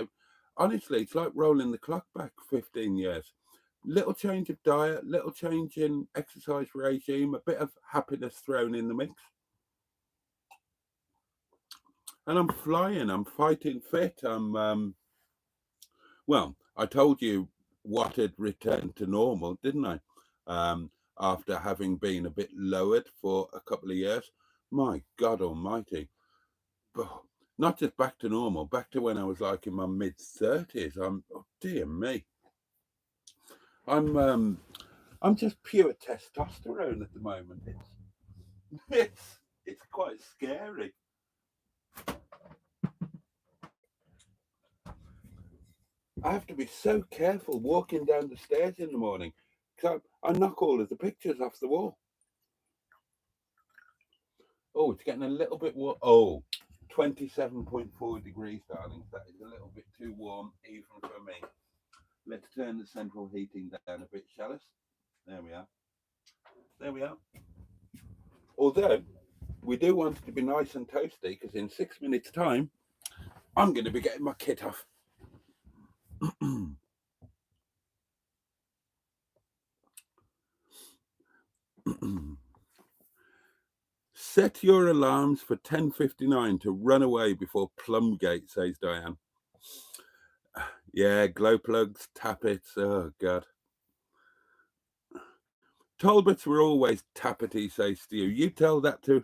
Honestly, it's like rolling the clock back 15 years. Little change of diet, little change in exercise regime, a bit of happiness thrown in the mix. And I'm flying. I'm fighting fit. Well, I told you what had returned to normal, didn't I? After having been a bit lowered for a couple of years. My God Almighty! Not just back to normal, back to when I was like in my mid-30s. Oh dear me. I'm just pure testosterone at the moment. It's quite scary. I have to be so careful walking down the stairs in the morning because I knock all of the pictures off the wall. Oh, it's getting a little bit warm. Oh, 27.4 degrees, darling. That is a little bit too warm even for me. Let's turn the central heating down a bit, shall us? There we are. There we are. Although, we do want it to be nice and toasty because in 6 minutes' time, I'm going to be getting my kit off. Set your alarms for 10:59 to run away before Plumgate, says Diane. Yeah, glow plugs, tappets. Oh, God. Talbots were always tappety, says Stu. You tell that to...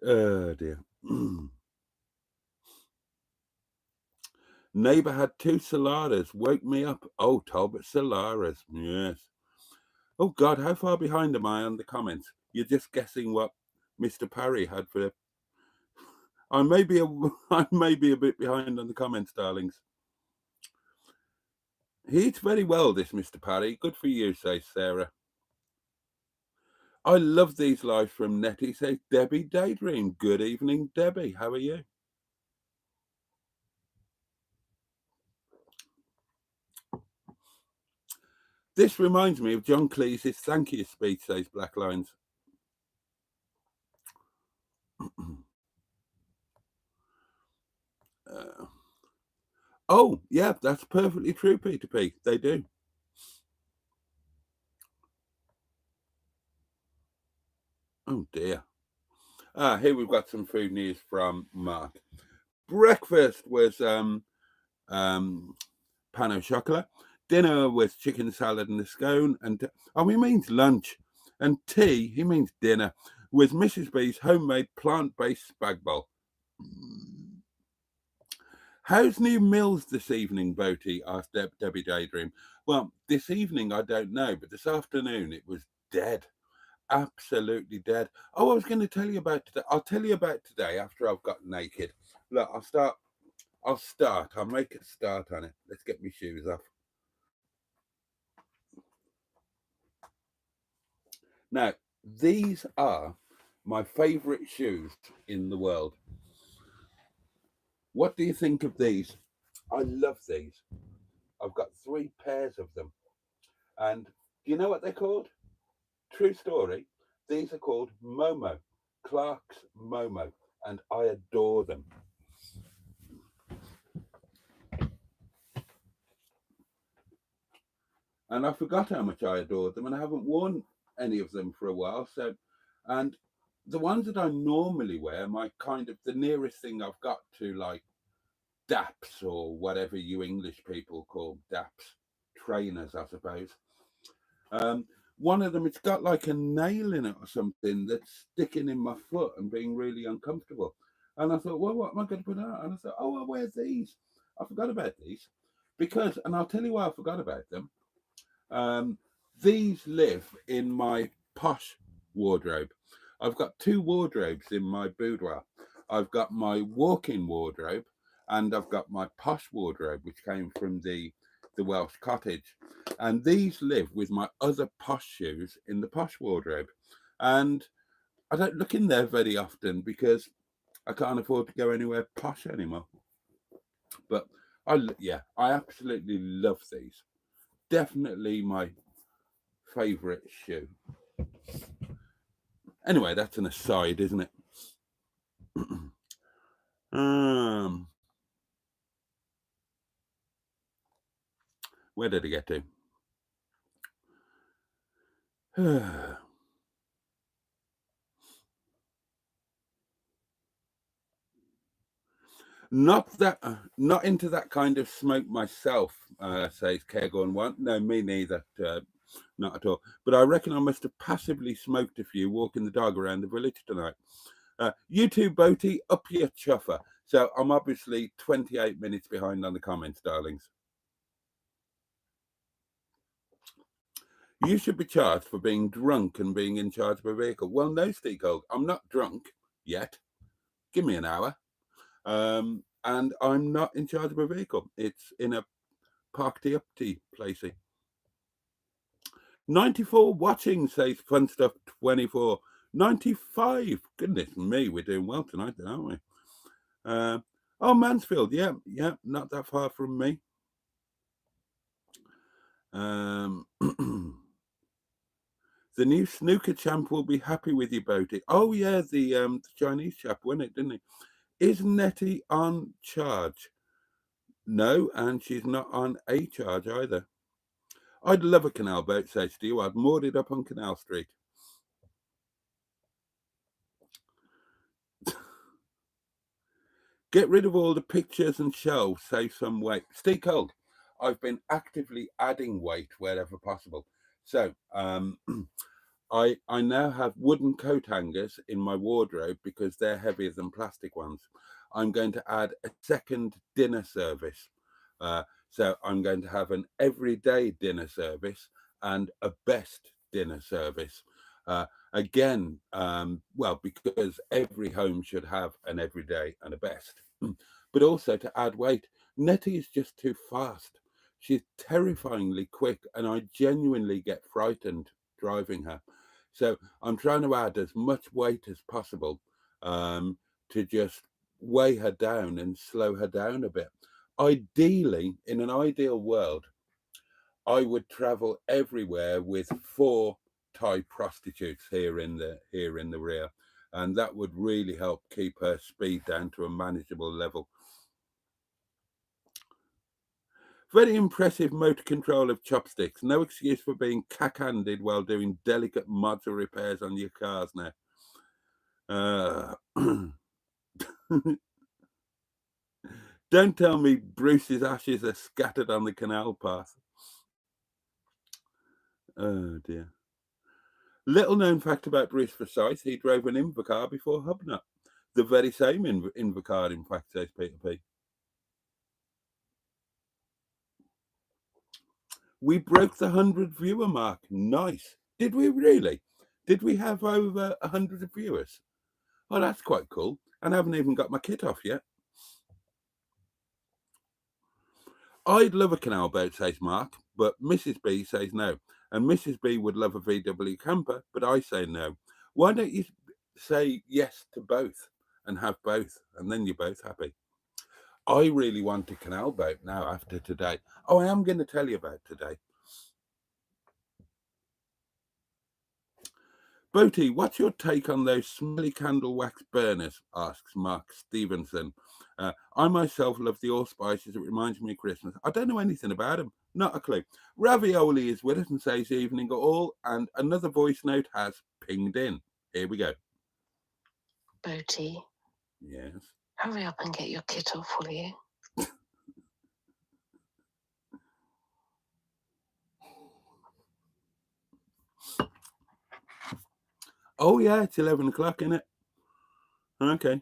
Oh, dear. Neighbour had 2 Solaras. Woke me up. Oh, Talbot Solaras. Yes. Oh, God, how far behind am I on the comments? You're just guessing what Mr. Parry had for... I may be a bit behind on the comments, darlings. He eats very well, this Mr. Parry. Good for you, says Sarah. I love these lives from Nettie, says Debbie Daydream. Good evening, Debbie. How are you? This reminds me of John Cleese's thank you speech, says Black Lines. Oh, yeah, that's perfectly true, Peter P. They do. Oh, dear. Here we've got some food news from Mark. Breakfast was pain au chocolat. Dinner was chicken salad and a scone. And he means lunch. And tea, he means dinner, was Mrs. B's homemade plant-based spag bowl. How's New Mills this evening, Boaty? Asked Debbie Daydream. Well, this evening I don't know, but this afternoon it was dead. Absolutely dead. Oh, I was going to tell you about today. I'll tell you about today after I've got naked. Look, I'll make a start on it. Let's get my shoes off. Now, these are my favourite shoes in the world. What do you think of these? I love these. I've got 3 pairs of them. And do you know what they're called? True story. These are called Momo. Clark's Momo. And I adore them. And I forgot how much I adored them, and I haven't worn any of them for a while. So, and the ones that I normally wear, the nearest thing I've got to like DAPs or whatever you English people call DAPs, trainers, I suppose. One of them, it's got like a nail in it or something that's sticking in my foot and being really uncomfortable. And I thought, well, what am I going to put on? And I thought, oh, I'll wear these. I forgot about these because, and I'll tell you why I forgot about them. These live in my posh wardrobe. I've got 2 wardrobes in my boudoir. I've got my walk-in wardrobe and I've got my posh wardrobe, which came from the Welsh cottage. And these live with my other posh shoes in the posh wardrobe. And I don't look in there very often because I can't afford to go anywhere posh anymore. But I absolutely love these. Definitely my favorite shoe. Anyway, that's an aside, isn't it? Where did I get to? Not into that kind of smoke myself, says Caregon One. No, me neither. Not at all. But I reckon I must have passively smoked a few walking the dog around the village tonight. You too, Boaty, up your chuffer. So I'm obviously 28 minutes behind on the comments, darlings. You should be charged for being drunk and being in charge of a vehicle. Well, no, Steve Cole, I'm not drunk yet. Give me an hour. And I'm not in charge of a vehicle. It's in a parked-up-ty placey. 94 watching, says Fun Stuff 24. 95. Goodness me, we're doing well tonight, then, aren't we? Oh, Mansfield, yeah, not that far from me. The new snooker champ will be happy with you, Boaty. Oh yeah, the Chinese chap won it, didn't he? Is Nettie on charge? No, and she's not on a charge either. I'd love a canal boat, says Stu. I'd moored it up on Canal Street. Get rid of all the pictures and shelves, save some weight. Steve Cold, I've been actively adding weight wherever possible. So I now have wooden coat hangers in my wardrobe because they're heavier than plastic ones. I'm going to add a second dinner service. So I'm going to have an everyday dinner service and a best dinner service. Again, because every home should have an everyday and a best. But also to add weight. Nettie is just too fast. She's terrifyingly quick and I genuinely get frightened driving her. So I'm trying to add as much weight as possible to just weigh her down and slow her down a bit. Ideally, in an ideal world, I would travel everywhere with 4 Thai prostitutes here in the rear, and that would really help keep her speed down to a manageable level. Very impressive motor control of Chopsticks. No excuse for being cack-handed while doing delicate mods or repairs on your cars now. Don't tell me Bruce's ashes are scattered on the canal path. Oh dear. Little known fact about Bruce Forsyth, he drove an Invercar before Hubnut. The very same Invercar, in fact, says Peter P. We broke the 100 viewer mark. Nice. Did we really? Did we have over 100 viewers? Oh, that's quite cool. And I haven't even got my kit off yet. I'd love a canal boat, says Mark, but Mrs. B says no. And Mrs. B would love a VW camper, but I say no. Why don't you say yes to both and have both, and then you're both happy? I really want a canal boat now after today. Oh, I am going to tell you about today. Boaty, what's your take on those smelly candle wax burners? Asks Mark Stevenson. I myself love the allspices. It reminds me of Christmas. I don't know anything about them. Not a clue. Ravioli is with us and says evening all, and another voice note has pinged in. Here we go. Boaty. Yes. Hurry up and get your kit off, will you? Oh, yeah, it's 11 o'clock, isn't it? Okay.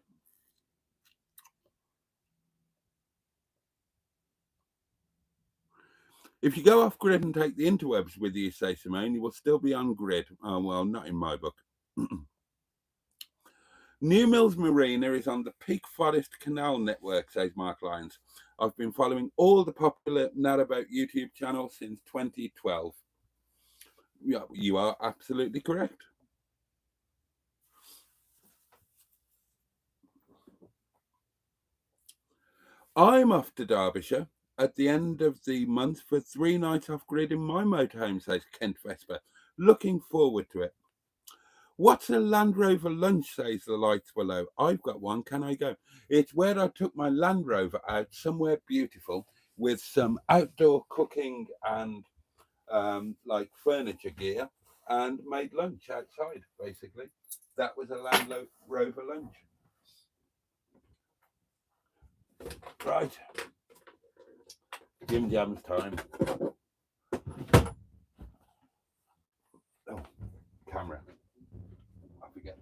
If you go off grid and take the interwebs with you, say Simone, you will still be on grid. Oh, well, not in my book. New Mills Marina is on the Peak Forest Canal network, says Mark Lyons. I've been following all the popular Narrowboat YouTube channels since 2012. Yeah, you are absolutely correct. I'm off to Derbyshire at the end of the month for 3 nights off grid in my motorhome, says Kent Vesper. Looking forward to it. What's a Land Rover lunch, says the lights below. I've got one, can I go? It's where I took my Land Rover out somewhere beautiful with some outdoor cooking and like furniture gear and made lunch outside, basically. That was a Land Rover lunch. Right. Jim Jam's time. Oh, camera. I forget.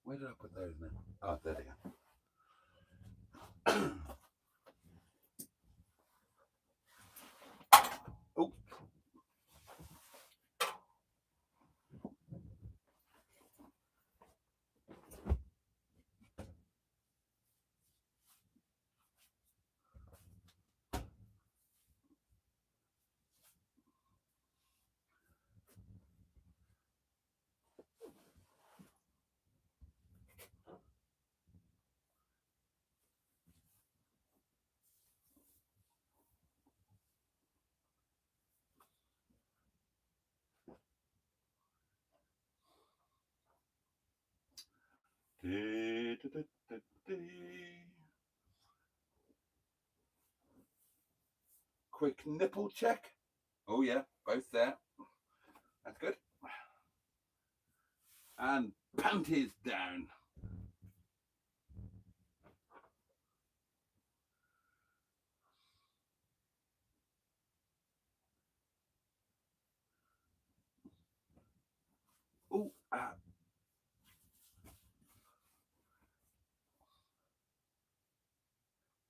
Where did I put those now? Oh, there they are. Oh. Quick nipple check. Oh yeah, both there. That's good. And panties down. Oh,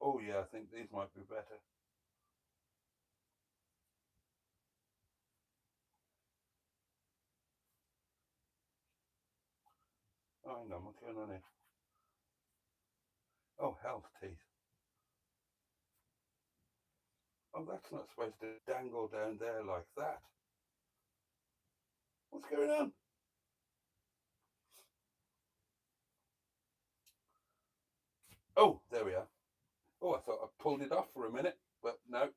oh yeah, I think these might be better. Oh, hang on, what's going on here? Oh, health teeth. Oh, that's not supposed to dangle down there like that. What's going on? Oh, there we are. Oh, I thought I pulled it off for a minute, but no,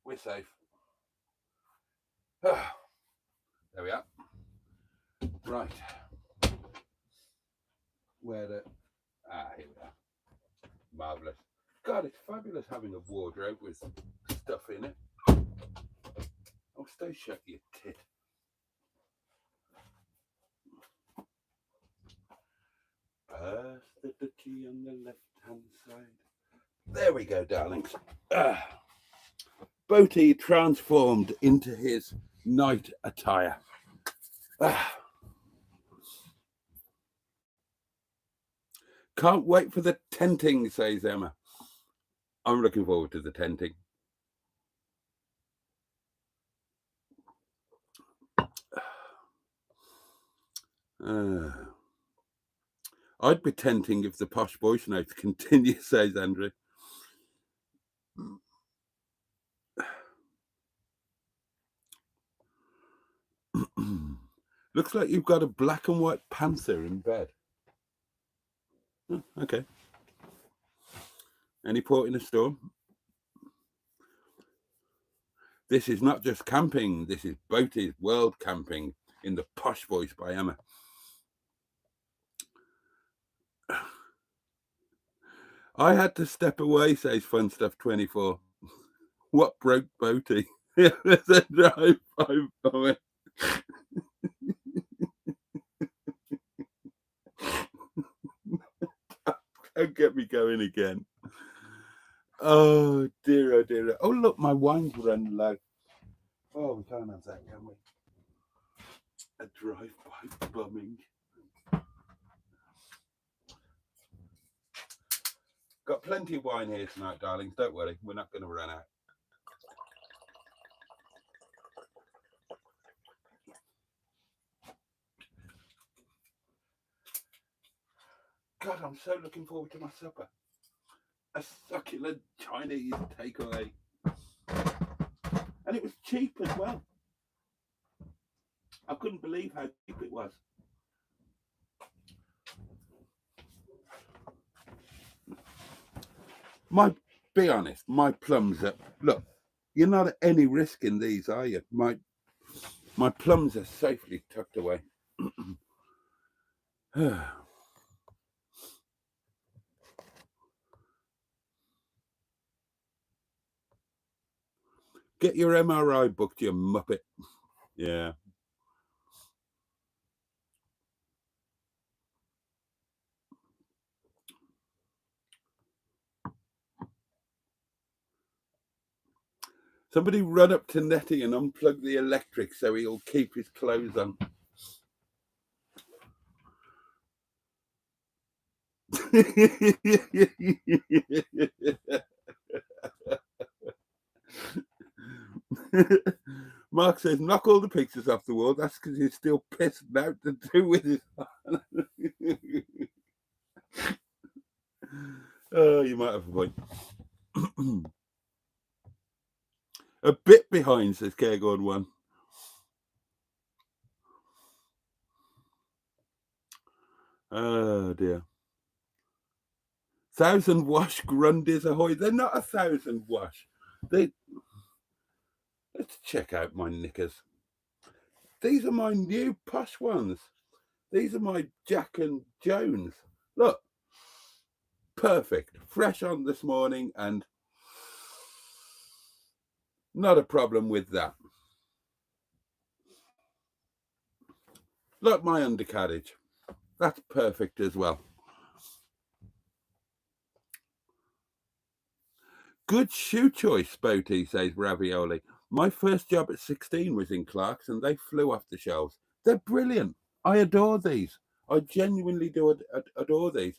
we're safe. There we are. Right. Where the... here we are. Marvellous. God, it's fabulous having a wardrobe with stuff in it. Oh, stay shut, you tit. Pass the ducky on the left-hand side. There we go, darlings. Boaty transformed into his night attire. Can't wait for the tenting, says Emma. I'm looking forward to the tenting. I'd be tenting if the posh voice notes continue, says Andrew. Looks like you've got a black and white panther in bed. Oh, okay. Any port in a storm? This is not just camping. This is Boaty's World Camping in the Posh Voice by Emma. I had to step away, says Fun Stuff 24. What broke Boaty? There's a drive-by vomit. Don't get me going again. Oh dear, oh dear. Oh look, my wine's run low. Oh, we can't have that, can we? A drive-by bumming. Got plenty of wine here tonight, darlings. Don't worry, we're not going to run out. God, I'm so looking forward to my supper. A succulent Chinese takeaway. And it was cheap as well. I couldn't believe how cheap it was. Be honest, my plums are, look, you're not at any risk in these, are you? My plums are safely tucked away. Get your MRI booked, you muppet. Yeah. Somebody run up to Nettie and unplug the electric so he'll keep his clothes on. Mark says, knock all the pictures off the wall. That's because he's still pissed out to do with it. Oh, you might have a point. A bit behind, says Cairgorn 1. Oh dear. 1,000 wash Grundies ahoy. They're not 1,000 wash. Let's check out my knickers. These are my new posh ones. These are my Jack and Jones. Look. Perfect. Fresh on this morning and not a problem with that. Look, my undercarriage. That's perfect as well. Good shoe choice, Boaty, says Ravioli. My first job at 16 was in Clark's and they flew off the shelves. They're brilliant. I adore these. I genuinely do adore these.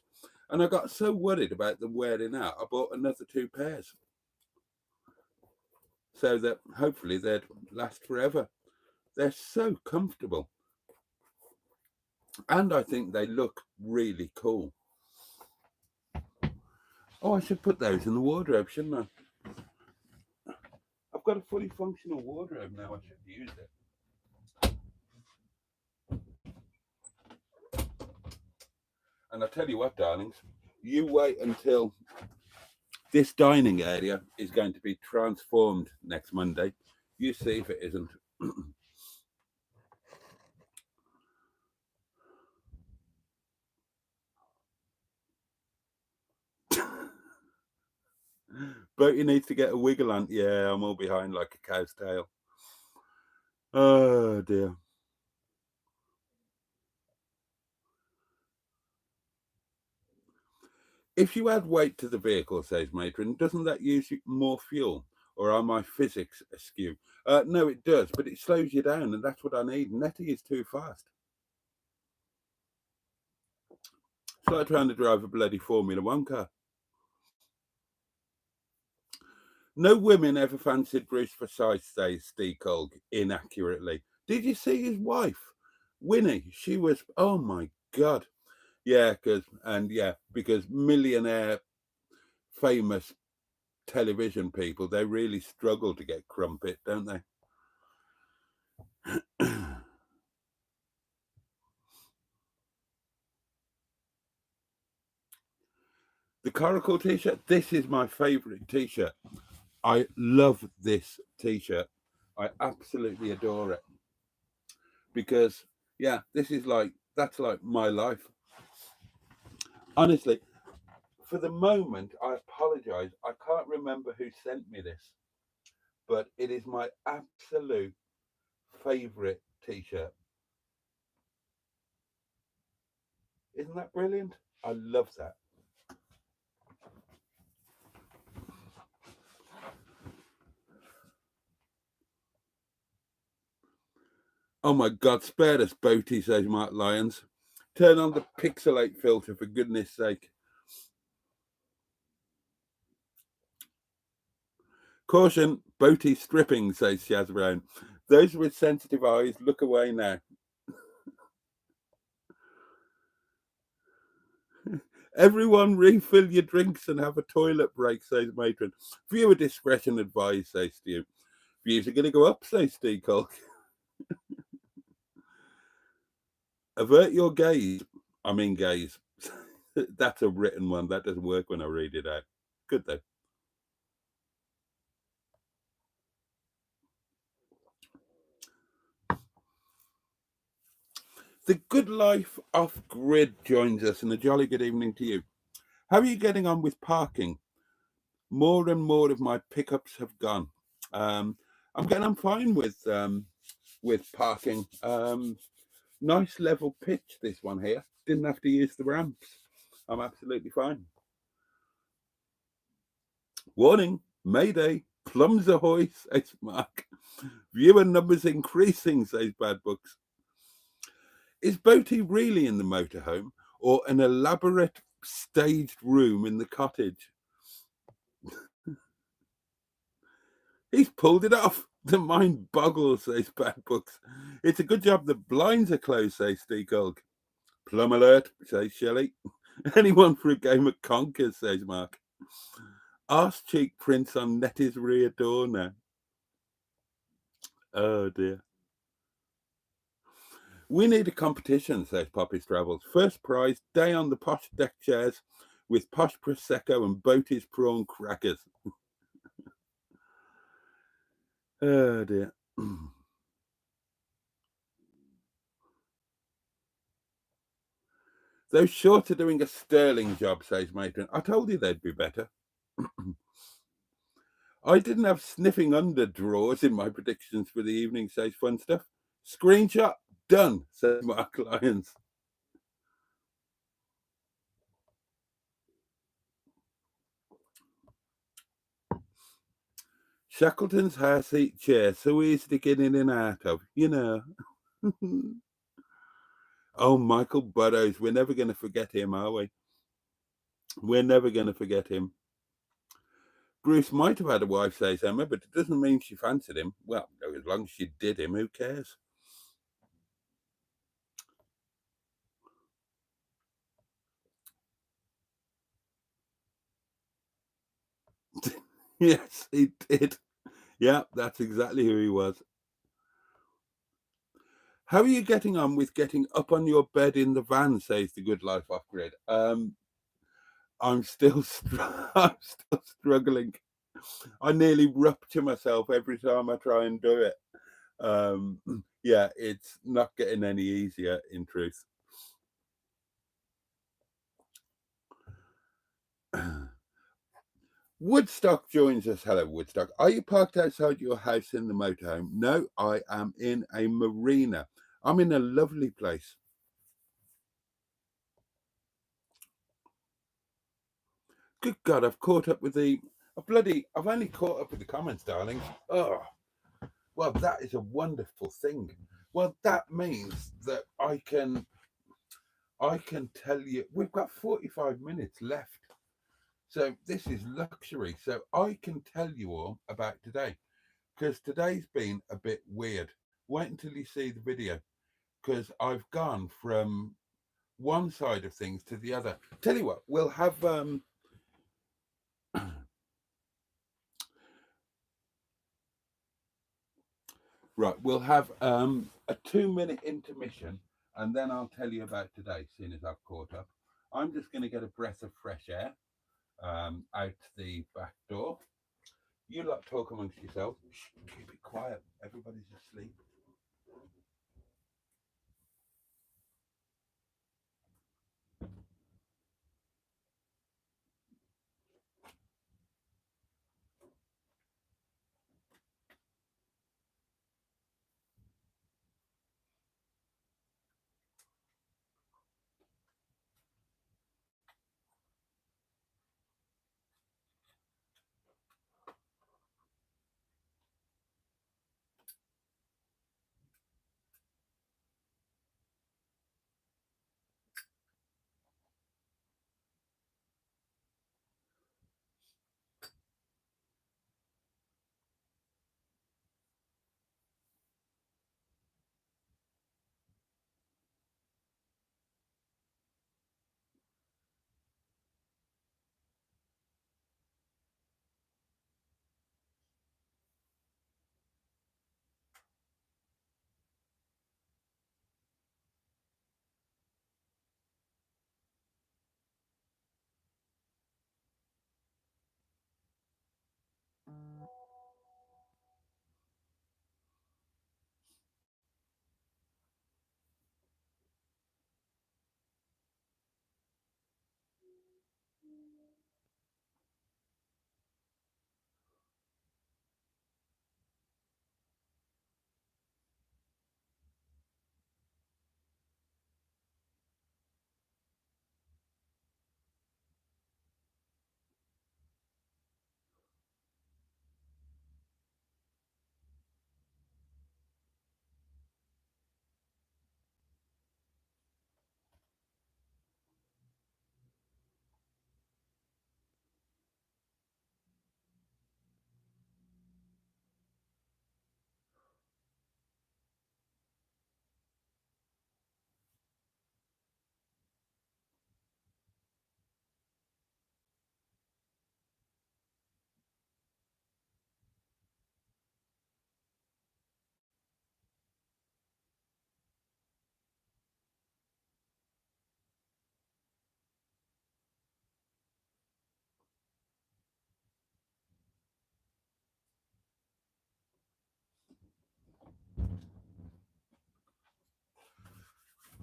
And I got so worried about them wearing out, I bought another 2 pairs. So that hopefully they'd last forever. They're so comfortable. And I think they look really cool. Oh, I should put those in the wardrobe, shouldn't I? I've got a fully functional wardrobe now. I should use it. And I tell you what, darlings, you wait until this dining area is going to be transformed next Monday. You see if it isn't. Boaty needs to get a wiggle on. Yeah, I'm all behind like a cow's tail. Oh dear. If you add weight to the vehicle, says Matron, doesn't that use more fuel? Or are my physics askew? No, it does, but it slows you down, and that's what I need. Nettie is too fast. It's like trying to drive a bloody Formula One car. No women ever fancied Bruce Forsyth, says Steve Colg inaccurately. Did you see his wife? Winnie, she was, oh my God. Yeah, because millionaire, famous television people, they really struggle to get crumpet, don't they? The Coracle t-shirt, this is my favorite t-shirt. I love this t-shirt. I absolutely adore it. Because, yeah, that's like my life. Honestly, for the moment, I apologize. I can't remember who sent me this, but it is my absolute favorite t-shirt. Isn't that brilliant? I love that. Oh my God, spare us, Boaty, says Mark Lyons. Turn on the pixelate filter, for goodness sake. Caution, Boaty stripping, says Shaz Brown. Those with sensitive eyes, look away now. Everyone refill your drinks and have a toilet break, says Matron. Viewer discretion advised, says Stu. Views are going to go up, says Steve Cole. Avert your gaze. I mean gaze. That's a written one. That doesn't work when I read it out. Good though. The Good Life Off Grid joins us, and a jolly good evening to you. How are you getting on with parking? More and more of my pickups have gone. I'm getting on fine with parking. Nice level pitch, this one here. Didn't have to use the ramps. I'm absolutely fine. Warning, Mayday, plums ahoy, says Mark. Viewer numbers increasing, says Bad Books. Is Boaty really in the motorhome or an elaborate staged room in the cottage? He's pulled it off. The mind boggles, says Bad Books. It's a good job the blinds are closed, says Steve Gulg. Plum alert, says Shelley. Anyone for a game of Conkers, says Mark. Arse cheek prints on Nettie's rear door now. Oh dear. We need a competition, says Poppy's Travels. First prize, day on the posh deck chairs with posh Prosecco and Boaty's prawn crackers. Oh dear. Those short are doing a sterling job, says Matron. I told you they'd be better. I didn't have sniffing under drawers in my predictions for the evening, says Fun Stuff. Screenshot done, says Mark Lyons. Shackleton's hair seat chair, so easy to get in and out of, you know. Oh, Michael Burrows, we're never going to forget him, are we? We're never going to forget him. Bruce might have had a wife, says Emma, but it doesn't mean she fancied him. Well, as long as she did him, who cares? Yes, he did. Yeah, that's exactly who he was. How are you getting on with getting up on your bed in the van, says the Good Life Off Grid. I'm still I'm still struggling. I nearly rupture myself every time I try and do it. Yeah, it's not getting any easier, in truth. Woodstock joins us. Hello, Woodstock. Are you parked outside your house in the motorhome? No, I am in a marina. I'm in a lovely place. Good God, I've caught up with I've only caught up with the comments, darling. Oh, well, that is a wonderful thing. Well, that means that I can tell you, we've got 45 minutes left. So this is luxury. So I can tell you all about today, because today's been a bit weird. Wait until you see the video, because I've gone from one side of things to the other. Tell you what, we'll have right, we'll have a 2-minute intermission, and then I'll tell you about today as soon as I've caught up. I'm just going to get a breath of fresh air out the back door. You lot talk amongst yourselves. Shh, keep it quiet. Everybody's asleep.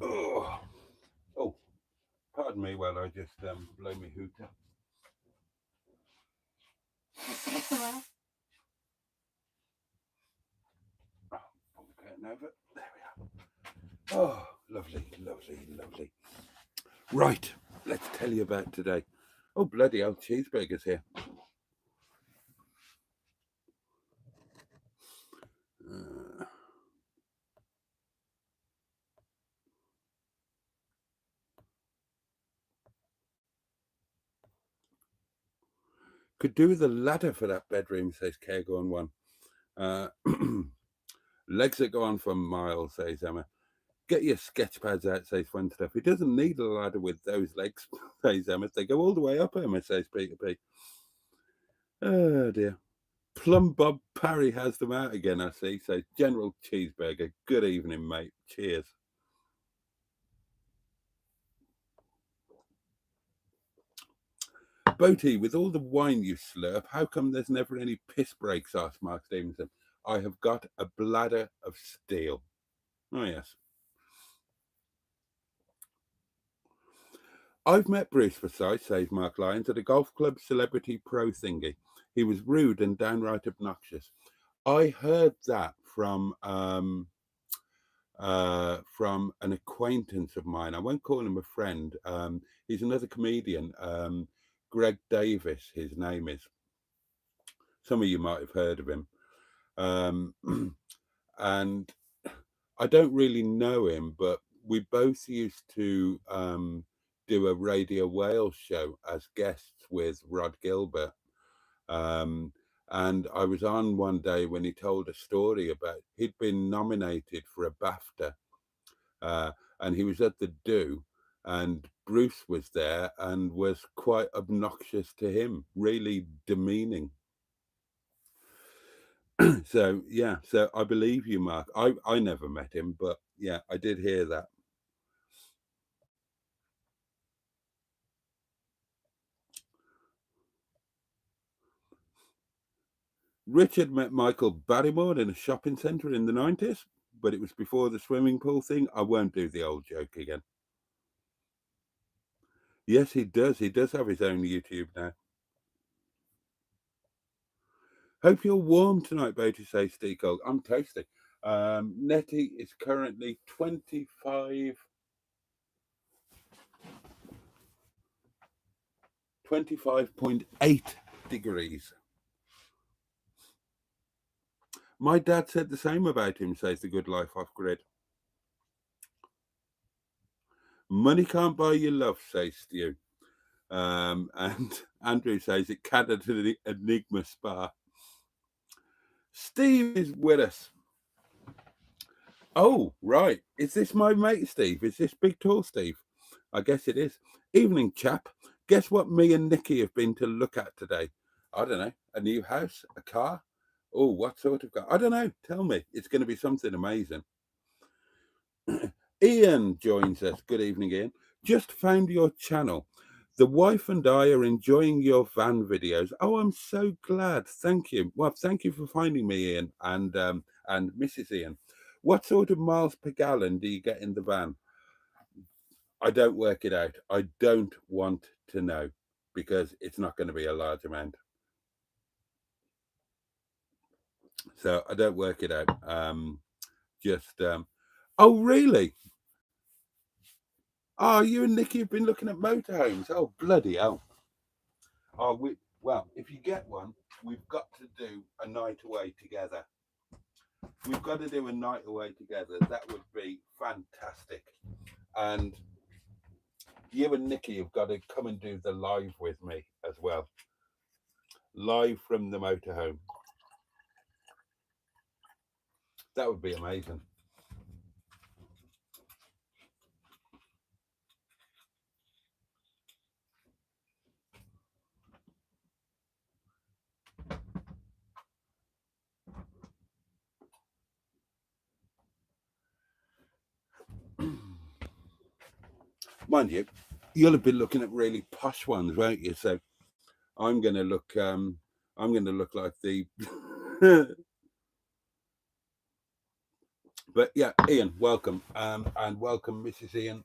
Oh, oh, pardon me while I just blow my hooter. Oh, pull the curtain over. There we are. Oh, lovely, lovely, lovely. Right, let's tell you about today. Oh, bloody hell, cheeseburgers here. Could do with a ladder for that bedroom, says Caregon One. Legs that go on for miles, says Emma. Get your sketch pads out, says Fun Stuff. He doesn't need a ladder with those legs, says Emma. They go all the way up, Emma, says Peter P. Oh dear. Plum Bob Parry has them out again, I see. So, General Cheeseburger, good evening, mate. Cheers. Boaty, with all the wine you slurp, how come there's never any piss breaks? Asked Mark Stevenson. I have got a bladder of steel. Oh, yes. I've met Bruce Forsyth, says Mark Lyons, at a golf club celebrity pro thingy. He was rude and downright obnoxious. I heard that from an acquaintance of mine. I won't call him a friend. He's another comedian, Greg Davis, his name is. Some of you might have heard of him. And I don't really know him, but we both used to do a Radio Wales show as guests with Rod Gilbert. And I was on one day when he told a story about he'd been nominated for a BAFTA, and he was at the do, and Bruce was there and was quite obnoxious to him, really demeaning. So yeah, so I believe you, Mark. I never met him, but yeah, I did hear that. Richard met Michael Barrymore in a shopping centre in the 90s, but it was before the swimming pool thing. I won't do the old joke again. Yes, he does. He does have his own YouTube now. Hope you're warm tonight, Boaty, says Steve Gold. I'm toasty. Nettie is currently 25.8 degrees. My dad said the same about him, says the Good Life Off Grid. Money can't buy you love, says Stu. And Andrew says it can at an Enigma Spa. Steve is with us. Oh, right. Is this my mate, Steve? Is this Big Tall Steve? I guess it is. Evening, chap. Guess what me and Nikki have been to look at today? I don't know. A new house? A car? Oh, what sort of car? I don't know. Tell me. It's going to be something amazing. Ian joins us. Good evening, Ian. Just found your channel. The wife and I are enjoying your van videos. Oh, I'm so glad. Thank you. Well, thank you for finding me, Ian, and Mrs. Ian. What sort of miles per gallon do you get in the van? I don't work it out. I don't want to know because it's not going to be a large amount. So I don't work it out. Oh, really? Oh, you and Nikki have been looking at motorhomes. Oh, bloody hell. Oh, well, if you get one, we've got to do a night away together. We've got to do a night away together. That would be fantastic. And you and Nikki have got to come and do the live with me as well. Live from the motorhome. That would be amazing. Mind you, you'll have been looking at really posh ones, won't you? So I'm going to look like the but yeah, Ian, welcome, and welcome, Mrs. Ian.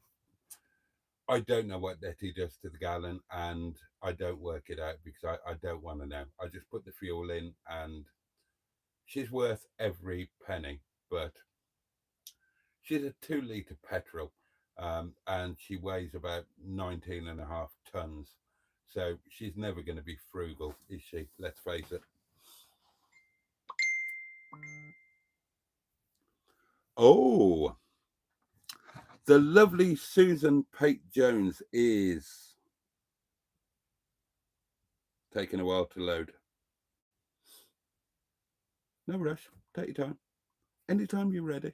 I don't know what Nettie does to the gallon, and I don't work it out because I don't want to know. I just put the fuel in, and she's worth every penny. But she's a 2-litre petrol, and she weighs about 19.5 tons. So she's never going to be frugal, is she? Let's face it. Oh, the lovely Susan Pate Jones is taking a while to load. No rush. Take your time. Anytime you're ready.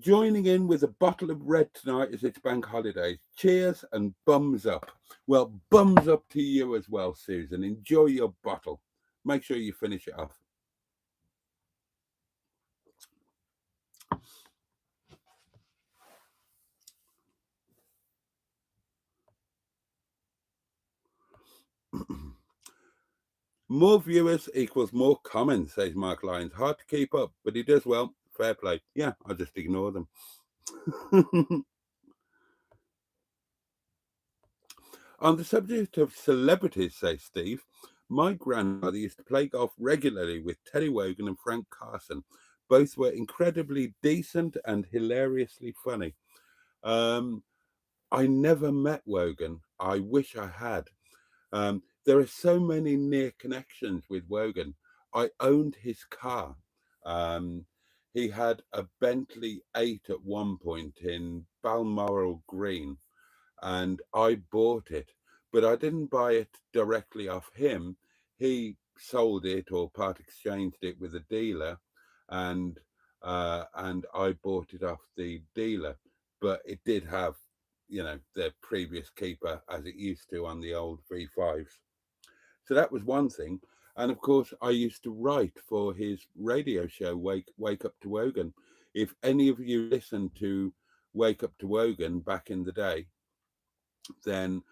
joining in with a bottle of red tonight as it's bank holidays. Cheers and bums up. Well, bums up to you as well, Susan. Enjoy your bottle. Make sure you finish it off. More viewers equals more comments, says Mark Lyons. Hard to keep up, but he does well. Fair play. Yeah, I just ignore them. On the subject of celebrities, says Steve, my grandmother used to play golf regularly with Teddy Wogan and Frank Carson. Both were incredibly decent and hilariously funny. I never met Wogan. I wish I had. There are so many near connections with Wogan. I owned his car. He had a Bentley 8 at one point in Balmoral Green, and I bought it, but I didn't buy it directly off him. He sold it or part exchanged it with a dealer, and I bought it off the dealer. But it did have, the previous keeper as it used to on the old V5s. So that was one thing. And of course, I used to write for his radio show, Wake Up to Wogan. If any of you listened to Wake Up to Wogan back in the day, then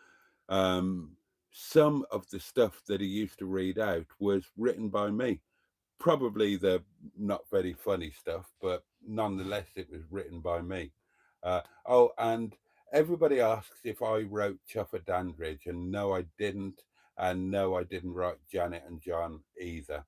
some of the stuff that he used to read out was written by me. Probably the not very funny stuff, but nonetheless, it was written by me. And everybody asks if I wrote Chuffer Dandridge, and no, I didn't. And no, I didn't write Janet and John either.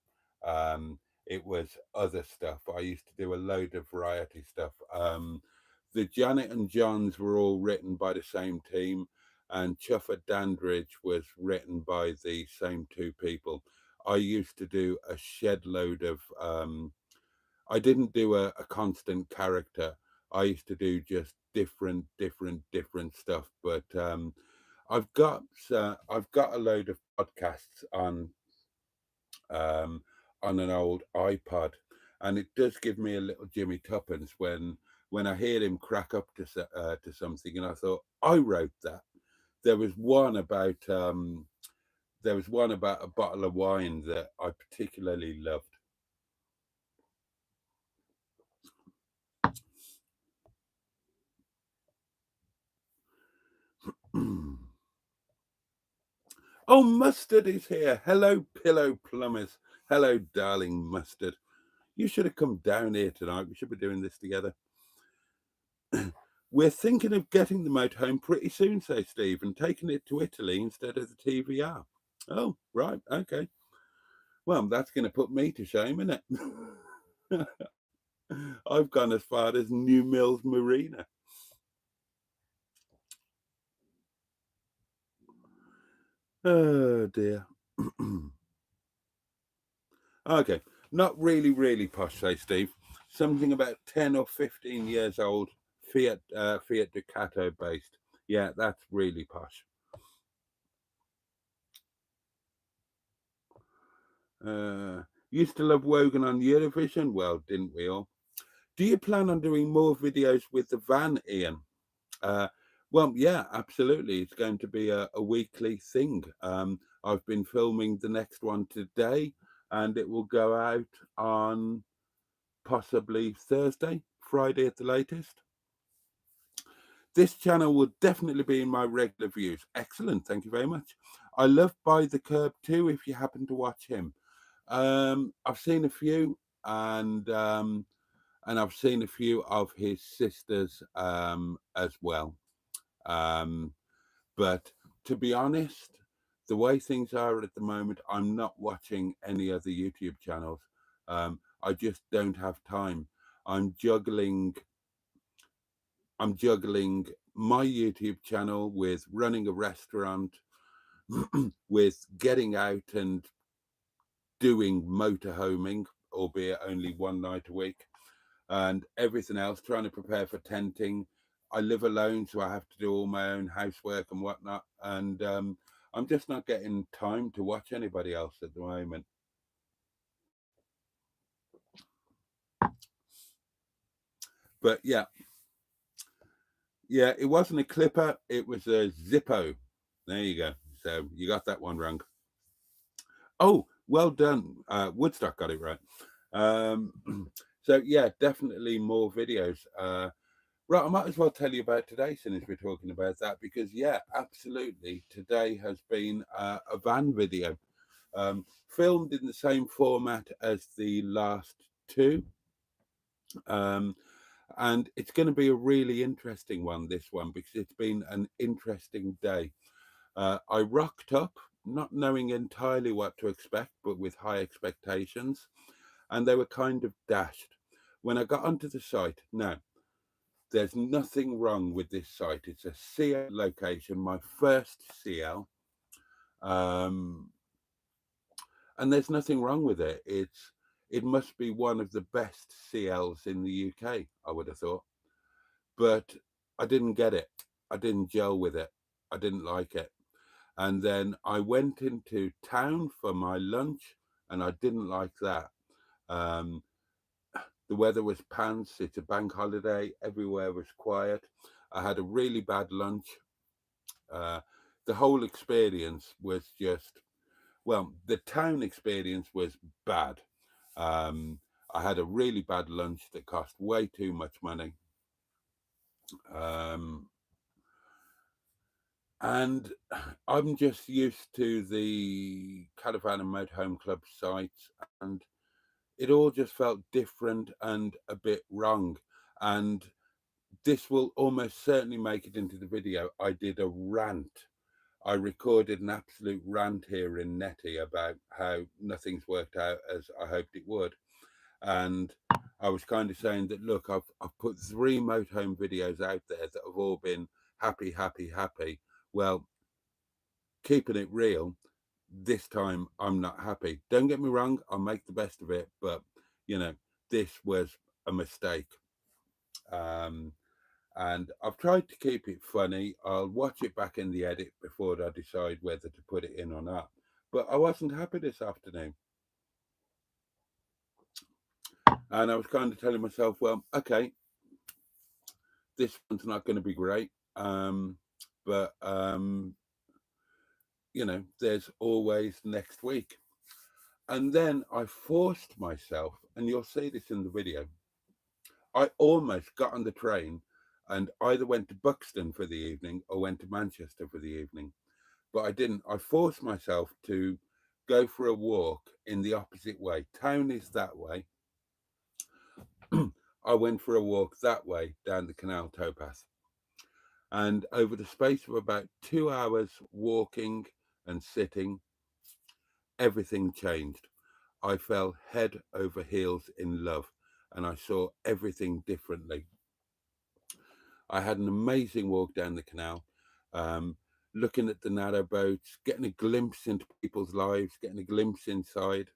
It was other stuff. I used to do a load of variety stuff. The Janet and Johns were all written by the same team, and Chuffer Dandridge was written by the same two people. I used to do a shed load of. I didn't do a constant character. I used to do just different stuff. But I've got a load of podcasts on an old iPod, and it does give me a little Jimmy Tuppence when I hear him crack up to something, and I thought I wrote that. There was one about a bottle of wine that I particularly loved. Oh, Mustard is here. Hello, Pillow Plumbers. Hello, darling Mustard. You should have come down here tonight. We should be doing this together. We're thinking of getting the motorhome pretty soon, says Steve, and taking it to Italy instead of the TVR. Oh, right. Okay. Well, that's going to put me to shame, isn't it? I've gone as far as New Mills Marina. Oh, dear. Okay. Not really posh, say Steve. Something about 10 or 15 years old, Fiat Ducato based. Yeah, that's really posh. Used to love Wogan on Eurovision. Well, didn't we all? Do you plan on doing more videos with the van, Ian? Well, yeah, absolutely. It's going to be a weekly thing. I've been filming the next one today, and it will go out on possibly Thursday, Friday at the latest. This channel will definitely be in my regular views. Excellent. Thank you very much. I love By the Curb too, if you happen to watch him. I've seen a few, and I've seen a few of his sisters as well. But to be honest, the way things are at the moment, I'm not watching any other YouTube channels. I just don't have time. I'm juggling my YouTube channel with running a restaurant, with getting out and doing motorhoming, albeit only one night a week, and everything else, trying to prepare for tenting. I live alone, so I have to do all my own housework and whatnot, and I'm just not getting time to watch anybody else at the moment. But yeah, it wasn't a clipper, it was a Zippo. There you go. So you got that one wrong. Oh, well done. Woodstock got it right. So yeah, definitely more videos. Right, I might as well tell you about today since we're talking about that, because yeah, absolutely, today has been a van video, filmed in the same format as the last two, and it's going to be a really interesting one, this one, because it's been an interesting day. I rocked up not knowing entirely what to expect, but with high expectations, and they were kind of dashed when I got onto the site. Now, there's nothing wrong with this site. It's a CL location, my first CL, and there's nothing wrong with it. It must be one of the best CLs in the UK, I would have thought, but I didn't get it. I didn't gel with it. I didn't like it. And then I went into town for my lunch, and I didn't like that. Um, the weather was pants. It's a bank holiday. Everywhere was quiet. I had a really bad lunch. Uh, the whole experience was just, well, the town experience was bad. Um, I had a really bad lunch that cost way too much money. Um, and I'm just used to the Caravan and Motorhome Club sites, and it all just felt different and a bit wrong. And this will almost certainly make it into the video. I did a rant. I recorded an absolute rant here in Netty about how nothing's worked out as I hoped it would. And I was kind of saying that, look, I've put 3 motorhome videos out there that have all been happy, happy, happy. Well, keeping it real, this time I'm not happy. Don't get me wrong, I'll make the best of it, but you know, this was a mistake. Um, and I've tried to keep it funny. I'll watch it back in the edit before I decide whether to put it in or not. But I wasn't happy this afternoon. And I was kind of telling myself, well, okay, this one's not going to be great. But, you know, there's always next week. And then I forced myself, and you'll see this in the video, I almost got on the train and either went to Buxton for the evening or went to Manchester for the evening. But I didn't. I forced myself to go for a walk in the opposite way. Town is that way. I went for a walk that way down the canal towpath. And over the space of about 2 hours walking and sitting, everything changed. I fell head over heels in love, and I saw everything differently. I had an amazing walk down the canal, um, looking at the narrow boats, getting a glimpse into people's lives, getting a glimpse inside.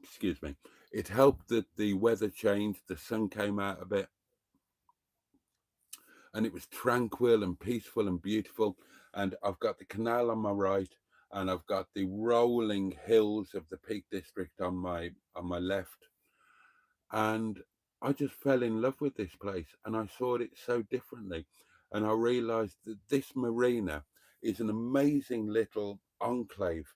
Excuse me. It helped that the weather changed, the sun came out a bit, and it was tranquil and peaceful and beautiful. And I've got the canal on my right, and I've got the rolling hills of the Peak District on my left. And I just fell in love with this place, and I saw it so differently. And I realized that this marina is an amazing little enclave,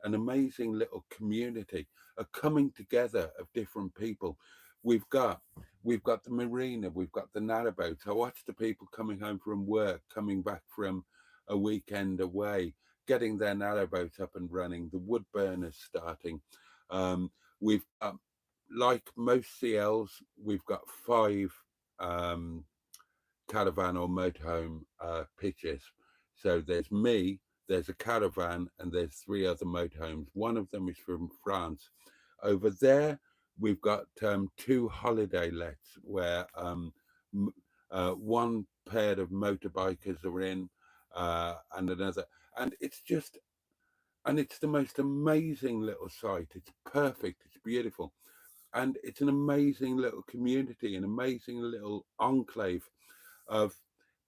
an amazing little community, a coming together of different people. We've got the marina, we've got the narrowboats. I watch the people coming home from work, coming back from a weekend away, getting their narrowboats up and running, the wood burners starting. We've got, like most CLs, we've got 5 um, caravan or motorhome pitches. So there's me, there's a caravan, and there's 3 other motorhomes. One of them is from France. Over there, we've got 2 holiday lets where one pair of motorbikers are in, and another. And it's the most amazing little site. It's perfect. It's beautiful. And it's an amazing little community, an amazing little enclave of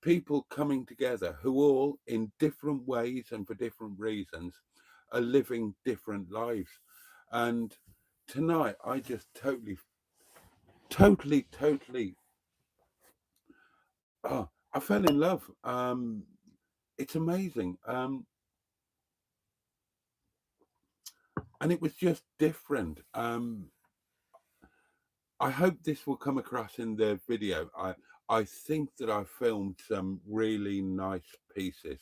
people coming together who all, in different ways and for different reasons, are living different lives. And tonight, I just totally, oh, I fell in love. It's amazing. And it was just different. I hope this will come across in the video. I think that I filmed some really nice pieces.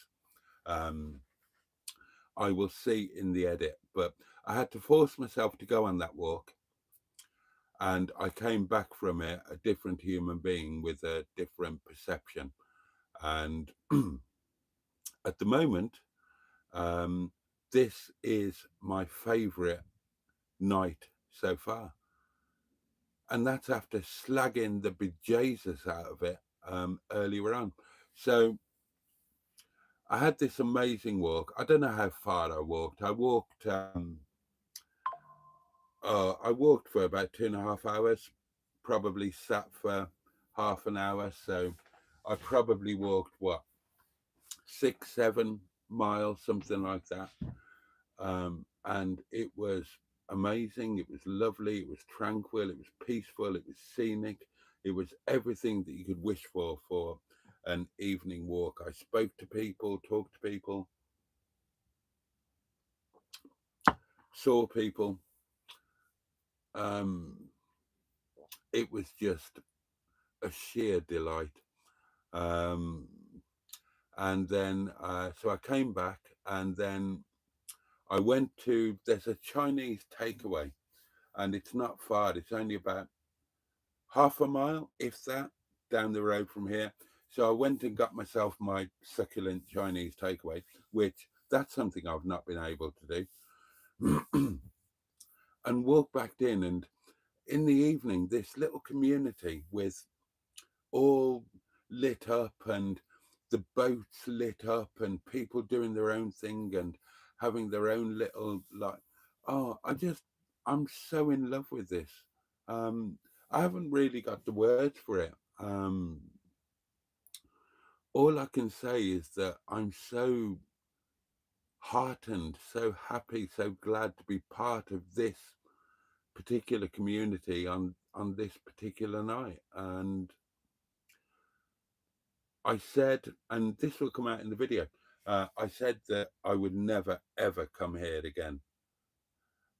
Um, I will see in the edit, but I had to force myself to go on that walk, and I came back from it a different human being with a different perception. And at the moment, um, this is my favourite night so far, and that's after slagging the bejesus out of it earlier on. So I had this amazing walk. I don't know how far I walked. I walked for about 2.5 hours. Probably sat for half an hour. So I probably walked what 6, 7 miles, something like that. And it was amazing. It was lovely. It was tranquil. It was peaceful. It was scenic. It was everything that you could wish for an evening walk. I spoke to people, talked to people, saw people. Um, it was just a sheer delight. Um, and then, so I came back, and then I went to, there's a Chinese takeaway, and it's not far. It's only about half a mile, if that, down the road from here. So I went and got myself my succulent Chinese takeaway, which that's something I've not been able to do, and walked back in. And in the evening, this little community with all lit up, and the boats lit up, and people doing their own thing and having their own little, like, oh, I'm so in love with this. um I haven't really got the words for it. All I can say is that I'm so heartened, so happy, so glad to be part of this particular community on this particular night. And I said, and this will come out in the video, I said that I would never ever come here again.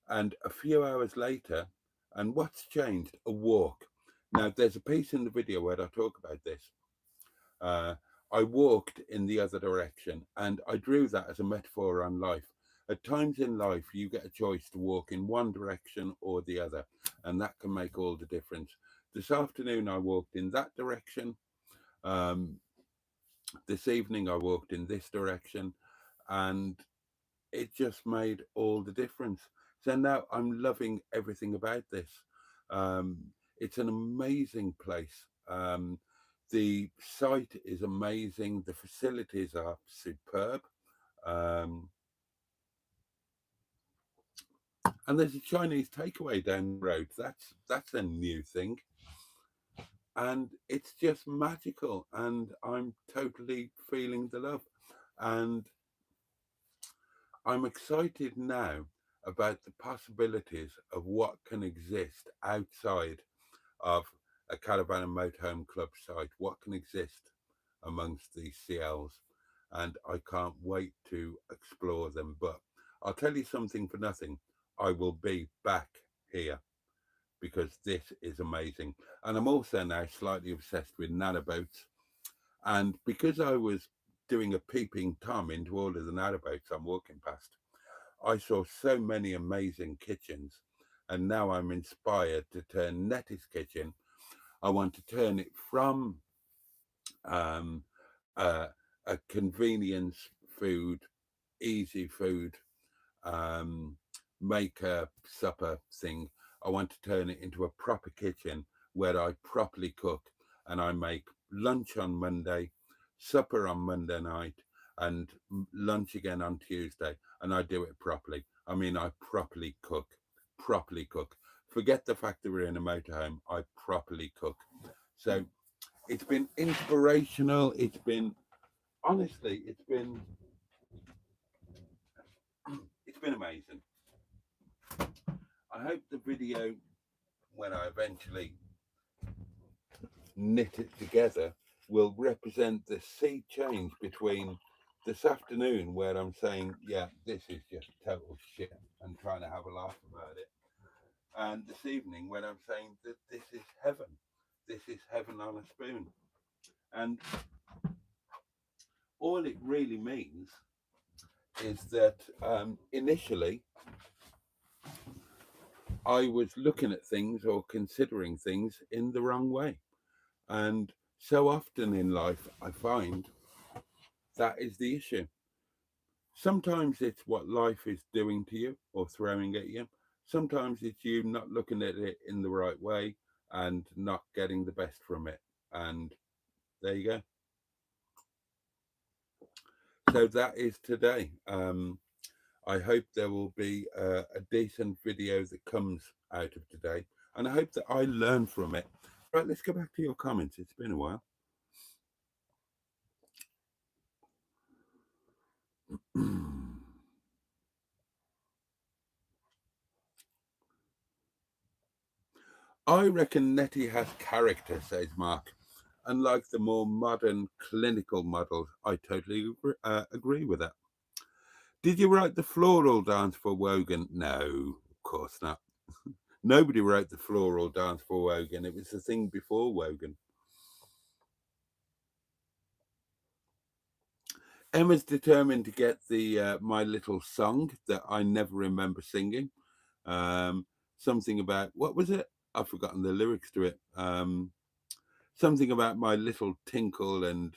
And a few hours later, and what's changed? A walk. Now, there's a piece in the video where I talk about this. Uh, I walked in the other direction, and I drew that as a metaphor on life. At times in life, you get a choice to walk in one direction or the other, and that can make all the difference. This afternoon, I walked in that direction. Um, this evening, I walked in this direction, and it just made all the difference. So now I'm loving everything about this. It's an amazing place. The site is amazing. The facilities are superb. Um, and there's a Chinese takeaway down the road. That's a new thing. And it's just magical. And I'm totally feeling the love. And I'm excited now about the possibilities of what can exist outside of a caravan and motorhome club site, what can exist amongst these CLs. And I can't wait to explore them. But I'll tell you something for nothing. I will be back here because this is amazing. And I'm also now slightly obsessed with nanoboats. And because I was doing a peeping Tom into all of the nanoboats I'm walking past, I saw so many amazing kitchens, and now I'm inspired to turn Nettie's kitchen. I want to turn it from um, uh, a convenience food, easy food, um, make a supper thing. I want to turn it into a proper kitchen where I properly cook, and I make lunch on Monday, supper on Monday night, and lunch again on Tuesday. And I do it properly. I mean, I properly cook, properly cook. Forget the fact that we're in a motorhome. I properly cook. So it's been inspirational. It's been, honestly, it's been amazing. I hope the video, when I eventually knit it together will represent the sea change between this afternoon, where I'm saying, yeah, this is just total shit, and trying to have a laugh about it, and this evening when I'm saying that this is heaven. This is heaven on a spoon. And all it really means is that initially I was looking at things or considering things in the wrong way. And so often in life, I find that is the issue. Sometimes it's what life is doing to you or throwing at you. Sometimes it's you not looking at it in the right way and not getting the best from it. And there you go. So that is today. I hope there will be a decent video that comes out of today. And I hope that I learn from it. Right, let's go back to your comments. It's been a while. I reckon Nettie has character, says Mark. Unlike the more modern clinical models, I totally agree with that. Did you write the floral dance for Wogan? No, of course not. Nobody wrote the floral dance for Wogan. It was the thing before Wogan. Emma's determined to get the My Little Song that I never remember singing. Something about, what was it? I've forgotten the lyrics to it. Something about my little tinkle and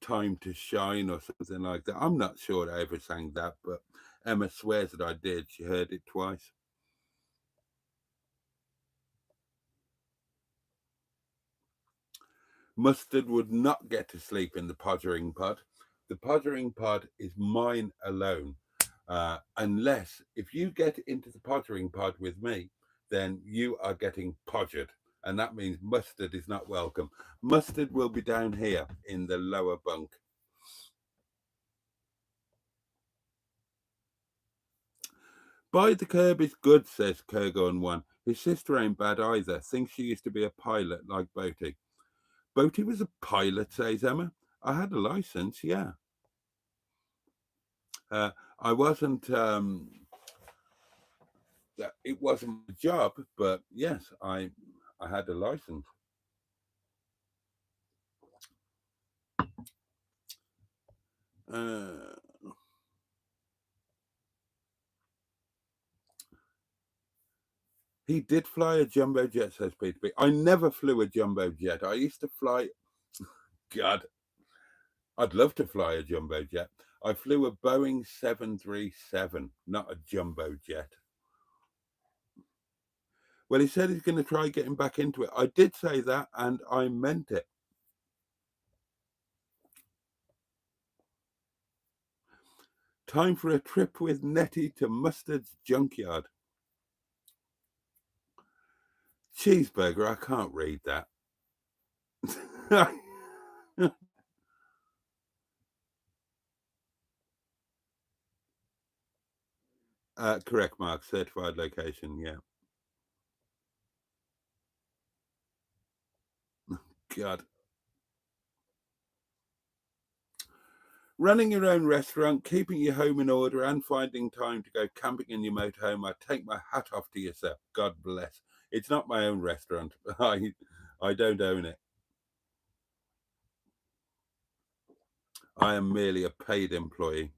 time to shine or something like that. I'm not sure I ever sang that, but Emma swears that I did. She heard it twice. Mustard would not get to sleep in the podgering pod. The podgering pod is mine alone. Unless if you get into the podgering pod with me, then you are getting podgered. And that means Mustard is not welcome. Mustard will be down here in the lower bunk. By the curb is good, says Kurgon1. His sister ain't bad either. Thinks she used to be a pilot like Boaty. Boaty was a pilot, says Emma. I had a license, yeah. I wasn't, it wasn't a job, but yes, I had a license. He did fly a jumbo jet, says Peter B. I never flew a jumbo jet. I used to fly, God, I'd love to fly a jumbo jet. I flew a Boeing 737, not a jumbo jet. Well, he said he's going to try getting back into it. I did say that, and I meant it. Time for a trip with Nettie to Mustard's junkyard. Cheeseburger, I can't read that. Correct, Mark. Certified location, yeah. God. Running your own restaurant, keeping your home in order, and finding time to go camping in your motorhome, I take my hat off to yourself. God bless. It's not my own restaurant. I don't own it. I am merely a paid employee.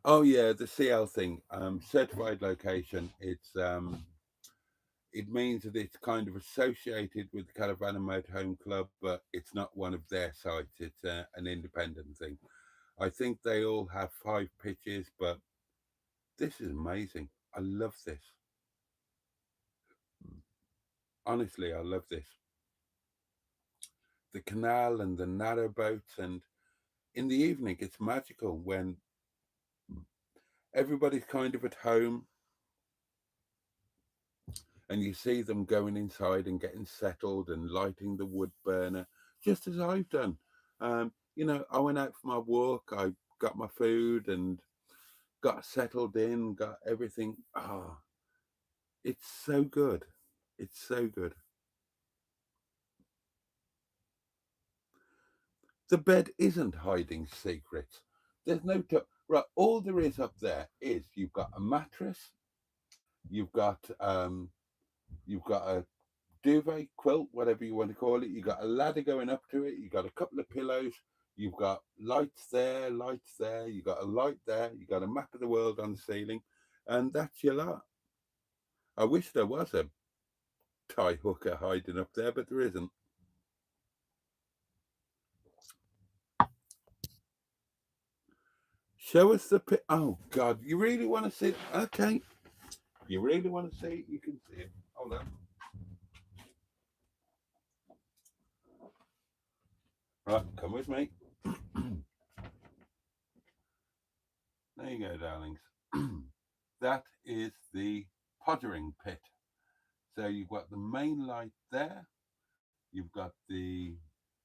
Oh yeah, the CL thing. Certified location. It means that it's kind of associated with the Caravan and Motorhome Club, but it's not one of their sites. It's an independent thing. I think they all have 5 pitches, but this is amazing. I love this. Honestly, I love this. The canal and the narrow boats, and in the evening, it's magical when everybody's kind of at home and you see them going inside and getting settled and lighting the wood burner, just as I've done. You know, I went out for my walk. I got my food and got settled in, got everything. Ah, it's so good. It's so good. The bed isn't hiding secrets. There's no right. All there is up there is you've got a mattress, you've got you've got a duvet, quilt, whatever you want to call it. You've got a ladder going up to it. You've got a couple of pillows. You've got lights there, lights there. You've got a light there. You've got a map of the world on the ceiling, and that's your lot. I wish there was a tie hooker hiding up there, but there isn't. Show us the pit. Oh God, you really want to see it? Okay, if you really want to see it, you can see it. Hold on. Right, come with me. There you go, darlings. That is the pottering pit. So you've got the main light there. You've got the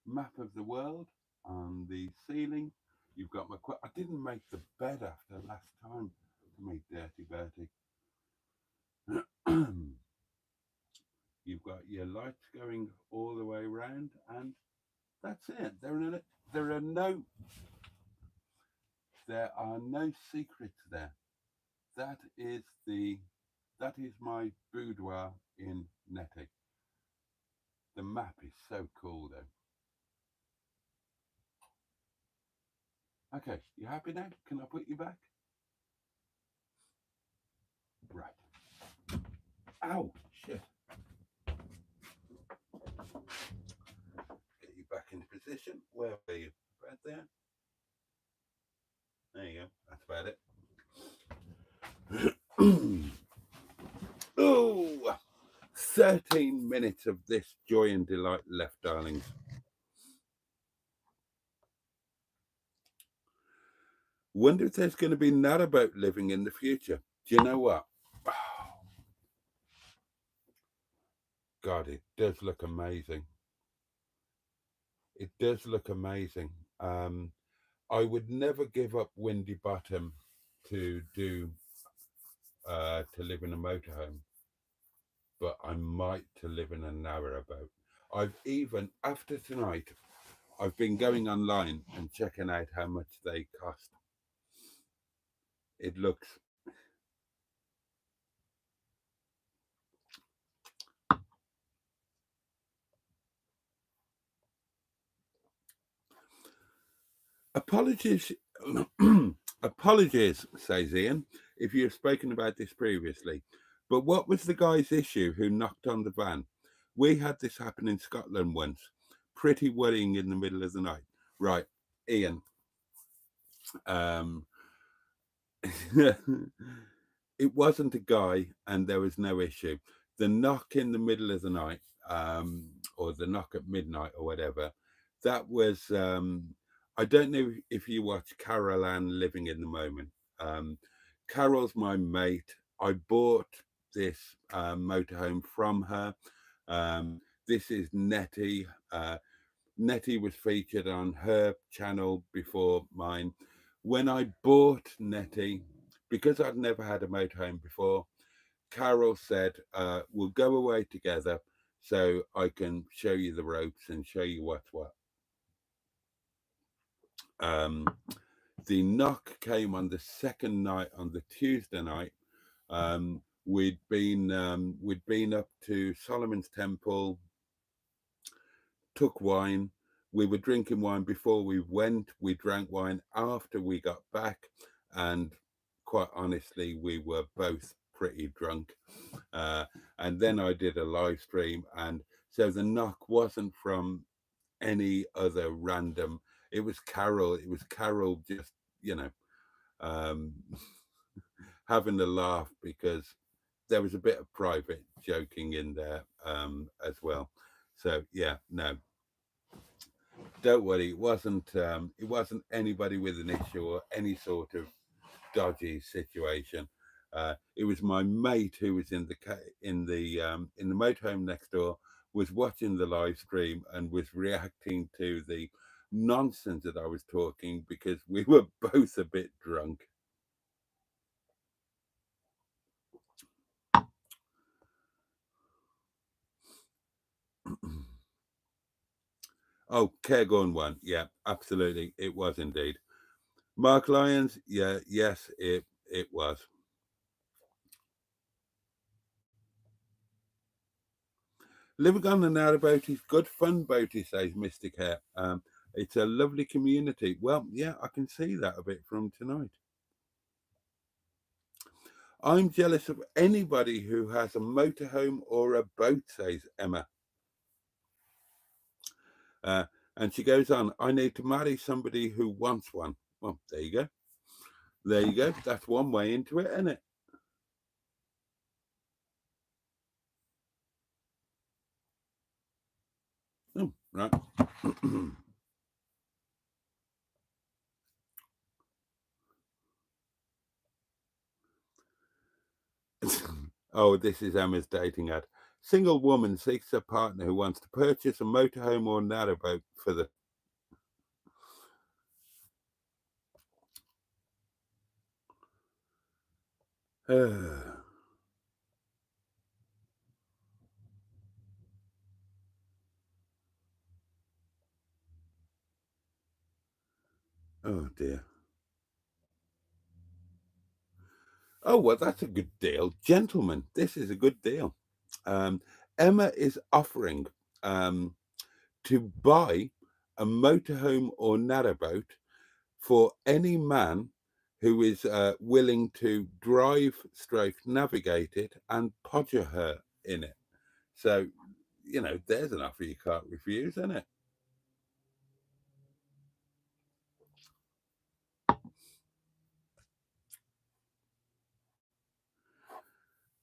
map of the world on the ceiling. You've got my. I didn't make the bed after last time. Me dirty Bertie. You've got your lights going all the way around, and that's it. There are no secrets there. That is my boudoir in Nettie. The map is so cool though. Okay, you happy now? Can I put you back? Right. Ow, shit. Get you back into position. Where were you? Right there. There you go. That's about it. Oh, 13 minutes of this joy and delight left, darlings. Wonder if there's going to be narrowboat living in the future. Do you know what? Oh, God, it does look amazing. It does look amazing. I would never give up Windy Bottom to live in a motorhome, but I might to live in a narrowboat. I've even after tonight, I've been going online and checking out how much they cost. It looks apologies. Apologies, says Ian, if you've spoken about this previously. But what was the guy's issue who knocked on the van? We had this happen in Scotland once. Pretty worrying in the middle of the night. Right, Ian. It wasn't a guy and there was no issue. The knock in the middle of the night, or the knock at midnight or whatever, that was I don't know if you watch Carol Ann Living in the Moment. Carol's my mate. I bought this motorhome from her. This is Nettie. Nettie was featured on her channel before mine. When I bought Nettie, because I'd never had a motorhome before, Carol said, we'll go away together so I can show you the ropes and show you what's what. The knock came on the second night, on the Tuesday night. We'd been up to Solomon's Temple, took wine. We were drinking wine before we went. We drank wine after we got back, and quite honestly, we were both pretty drunk. And then I did a live stream, and so the knock wasn't from any other random. It was Carol. It was Carol just, having a laugh because there was a bit of private joking in there as well. So yeah, no, don't worry. It wasn't anybody with an issue or any sort of dodgy situation. It was my mate who was in the motorhome next door, was watching the live stream and was reacting to the nonsense that I was talking because we were both a bit drunk. Oh, Cairngorm one. Yeah, absolutely. It was indeed. Mark Lyons, yeah, yes, it was. Living on the narrowboat is good fun, Boaty, says Mystic Hair. It's a lovely community. Well, yeah, I can see that a bit from tonight. I'm jealous of anybody who has a motorhome or a boat, says Emma. And she goes on, I need to marry somebody who wants one. Well, there you go. There you go. That's one way into it, isn't it? Oh, right. Oh, this is Emma's dating ad. Single woman seeks a partner who wants to purchase a motorhome or narrowboat for the. Oh dear. Oh, well, that's a good deal. Gentlemen, this is a good deal. Emma is offering to buy a motorhome or narrowboat for any man who is willing to drive, stroke, navigate it, and podger her in it. So, there's an offer you can't refuse, isn't it?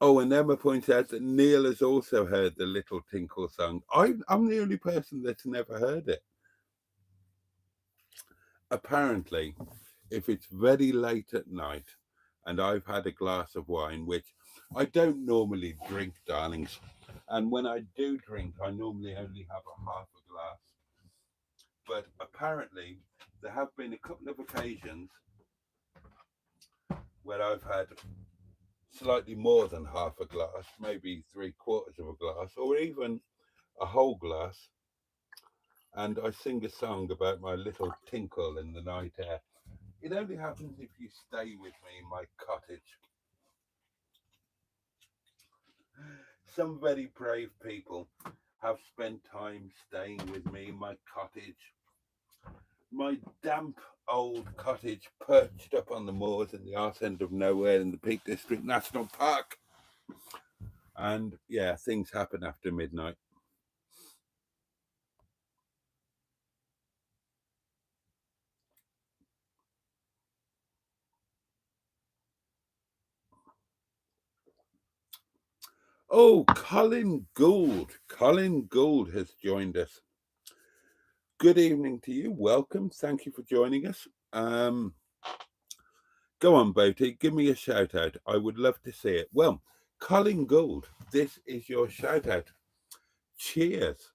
Oh, and Emma points out that Neil has also heard the Little Tinkle song. I'm the only person that's never heard it. Apparently, if it's very late at night and I've had a glass of wine, which I don't normally drink, darlings, and when I do drink, I normally only have a half a glass. But apparently, there have been a couple of occasions where I've had slightly more than half a glass, maybe three quarters of a glass, or even a whole glass, and I sing a song about my little tinkle in the night air. It only happens if you stay with me in my cottage. Some very brave people have spent time staying with me in my cottage. My damp old cottage perched up on the moors in the arse end of nowhere in the Peak District National Park. And yeah, things happen after midnight. Oh, Colin Gould. Colin Gould has joined us. Good evening to you. Welcome. Thank you for joining us. Go on, Boaty. Give me a shout out. I would love to see it. Well, Colin Gould, this is your shout out. Cheers.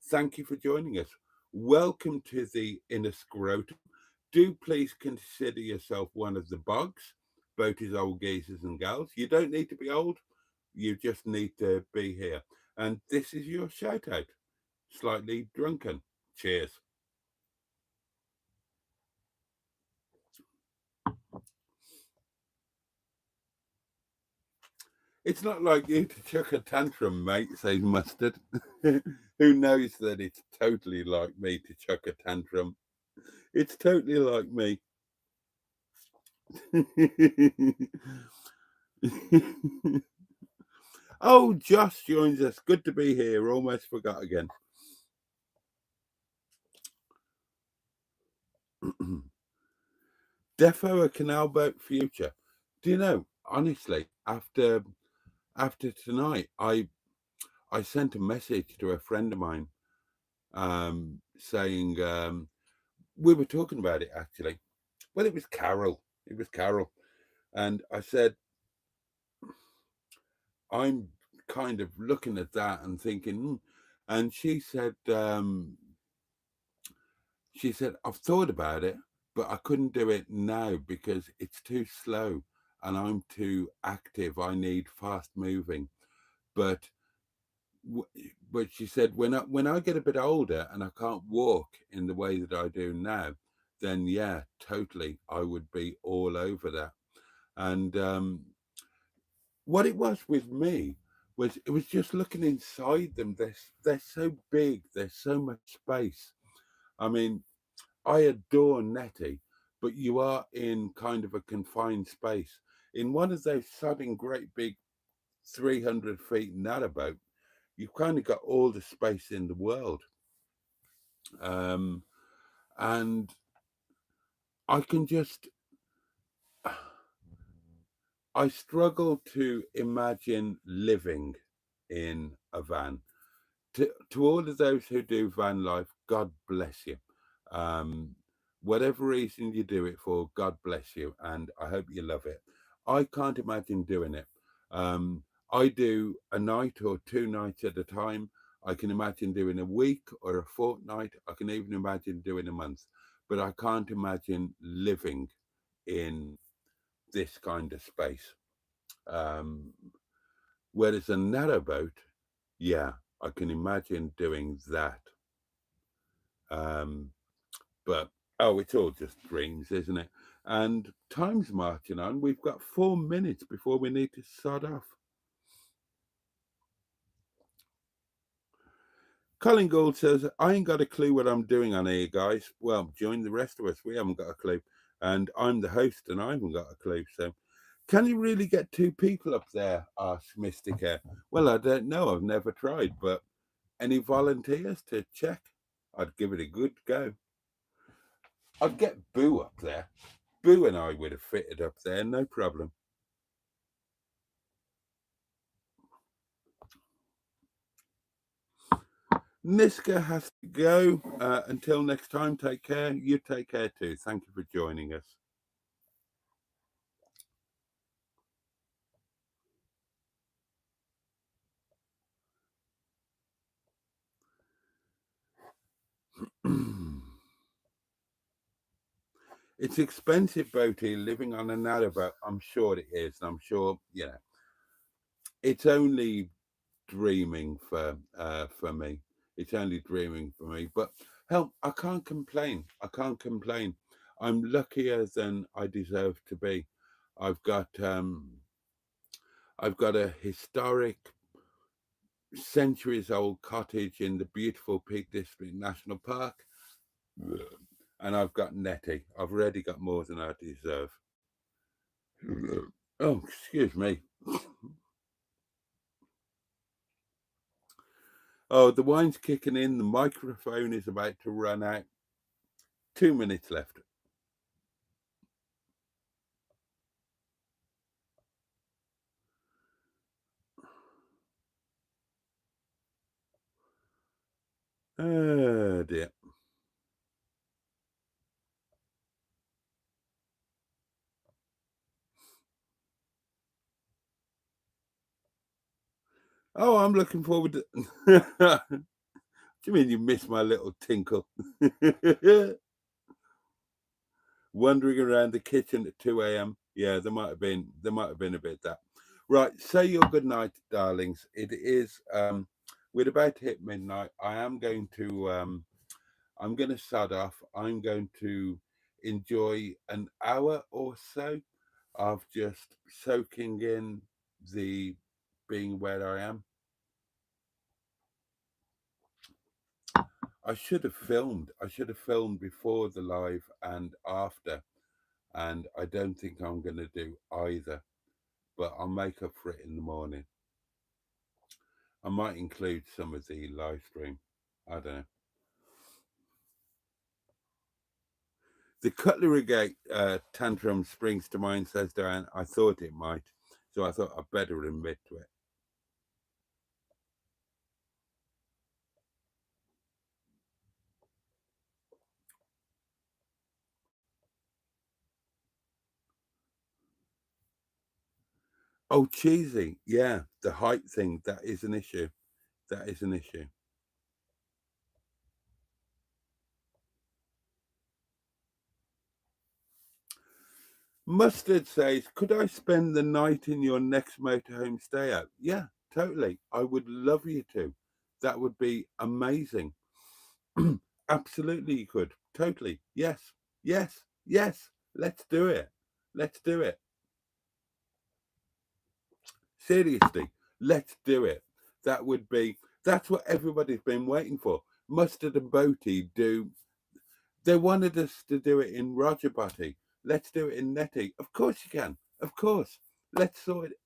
Thank you for joining us. Welcome to the Inner Scrotum. Do please consider yourself one of the bogs, Boaty's old geezers and gals. You don't need to be old. You just need to be here. And this is your shout out. Slightly drunken. Cheers. It's not like you to chuck a tantrum, mate, says Mustard. Who knows that it's totally like me to chuck a tantrum? It's totally like me. Oh, Josh joins us. Good to be here. Almost forgot again. Defo a canal boat future. Do you know? Honestly, after tonight, I sent a message to a friend of mine, saying we were talking about it actually. Well, it was Carol. It was Carol, and I said I'm kind of looking at that and thinking, and she said She said, I've thought about it, but I couldn't do it now because it's too slow and I'm too active. I need fast moving. But but she said when I get a bit older and I can't walk in the way that I do now, then yeah, totally, I would be all over that. And what it was with me was it was just looking inside them. They're so big. There's so much space. I mean, I adore Nettie, but you are in kind of a confined space. In one of those sudden great big 300 feet narrowboat, you've kind of got all the space in the world. Um, and I can just, I struggle to imagine living in a van. To all of those who do van life, God bless you. Um, whatever reason you do it for, God bless you, and I hope you love it. I can't imagine doing it. Um, I do a night or 2 nights at a time. I can imagine doing a week or a fortnight. I can even imagine doing a month, but I can't imagine living in this kind of space. Um, whereas a narrowboat, yeah, I can imagine doing that. Um, but oh, it's all just dreams, isn't it? And time's marching on. We've got 4 minutes before we need to sod off. Colin Gould says, I ain't got a clue what I'm doing on here, guys. Well, join the rest of us. We haven't got a clue. And I'm the host and I haven't got a clue. So, can you really get 2 people up there? Asked Mystic Air. Well, I don't know. I've never tried. But any volunteers to check? I'd give it a good go. I'd get Boo up there. Boo and I would have fitted up there, no problem. Niska has to go. Until next time, take care. You take care too. Thank you for joining us. It's expensive, Boaty, living on a narrowboat. I'm sure it is. I'm sure, it's only dreaming for me. It's only dreaming for me. But hell, I can't complain. I can't complain. I'm luckier than I deserve to be. I've got um I've got a historic centuries old cottage in the beautiful Peak District National Park. And I've got Nettie. I've already got more than I deserve. Oh, excuse me. Oh, the wine's kicking in. The microphone is about to run out. 2 minutes left. Oh, dear. Oh, I'm looking forward to. Do you mean you missed my little tinkle? Wandering around the kitchen at 2 a.m. Yeah, there might have been a bit of that. Right, say your good night, darlings. It is we're about to hit midnight. I'm going to start off. I'm going to enjoy an hour or so of just soaking in the being where I am. I should have filmed. I should have filmed before the live and after, and I don't think I'm going to do either. But I'll make up for it in the morning. I might include some of the live stream. I don't know. The cutlery gate tantrum springs to mind, says Diane. I thought it might, so I thought I'd better admit to it. Oh, cheesy. Yeah, the height thing, that is an issue. That is an issue. Mustard says, could I spend the night in your next motorhome stay out? Yeah, totally. I would love you to. That would be amazing. Absolutely, you could. Totally. Yes, yes, yes. Let's do it. Let's do it. Seriously, let's do it. That would be, that's what everybody's been waiting for. Mustard and Boaty do, they wanted us to do it in Roger Boaty. Let's do it in Netty. Of course you can. Of course. Let's sort it.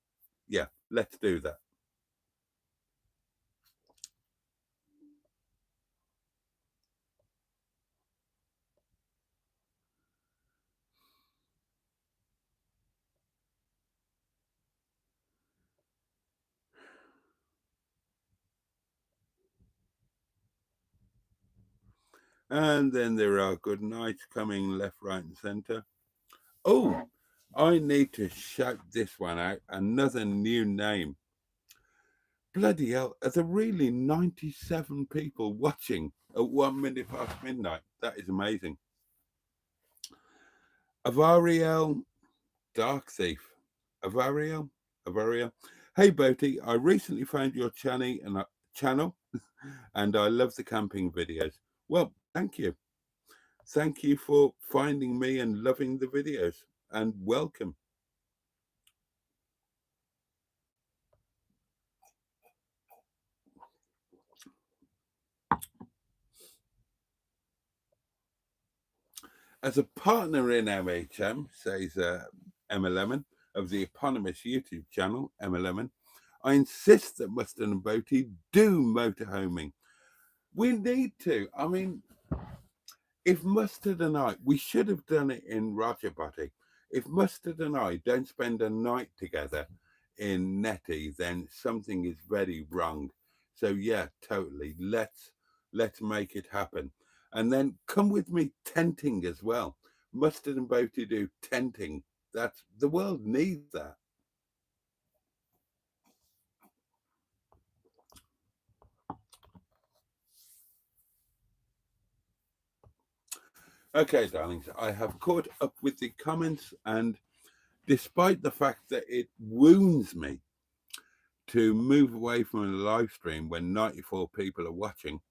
Yeah, let's do that. And then there are good nights coming left, right, and centre. Oh, I need to shout this one out. Another new name. Bloody hell, are there really 97 people watching at 1 minute past midnight? That is amazing. Avariel, Dark Thief. Avariel? Hey, Boaty, I recently found your channel and I love the camping videos. Well, thank you. Thank you for finding me and loving the videos, and welcome. As a partner in MHM, says Emma Lemon of the eponymous YouTube channel, Emma Lemon, I insist that Mustard and Boaty do motorhoming. We need to. I mean, if Mustard and I, we should have done it in Roger Boaty. If Mustard and I don't spend a night together in Netty, then something is very wrong. So yeah, totally. Let's make it happen. And then come with me tenting as well. Mustard and Boaty do tenting. That's the world needs that. Okay, darlings, I have caught up with the comments, and despite the fact that it wounds me to move away from a live stream when 94 people are watching,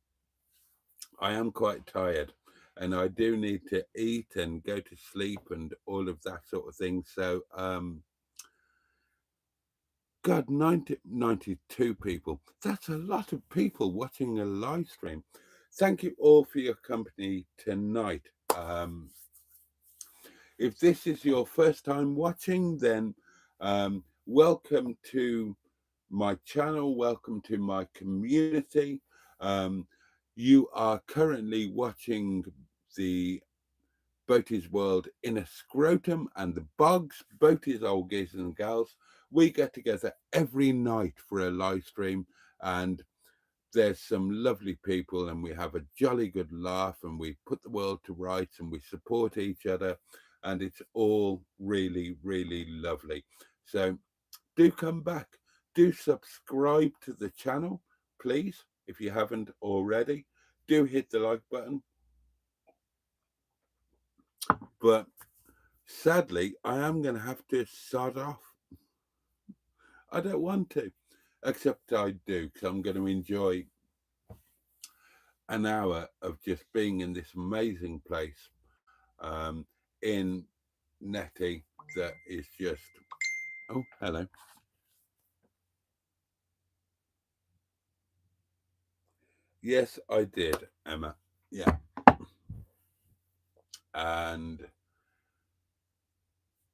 I am quite tired and I do need to eat and go to sleep and all of that sort of thing. So, God, 92 people. That's a lot of people watching a live stream. Thank you all for your company tonight. If this is your first time watching, then welcome to my channel, welcome to my community. You are currently watching the Boaty's World in a Scrotum and the Bogs, Boaty's Old Geezers and Gals. We get together every night for a live stream, and there's some lovely people, and we have a jolly good laugh, and we put the world to rights, and we support each other, and it's all really, really lovely. So do come back. Do subscribe to the channel, please, if you haven't already. Do hit the like button. But sadly, I am going to have to sod off. I don't want to, except I do, because I'm going to enjoy an hour of just being in this amazing place in Netty that is just, oh, hello. Yes, I did, Emma. Yeah. And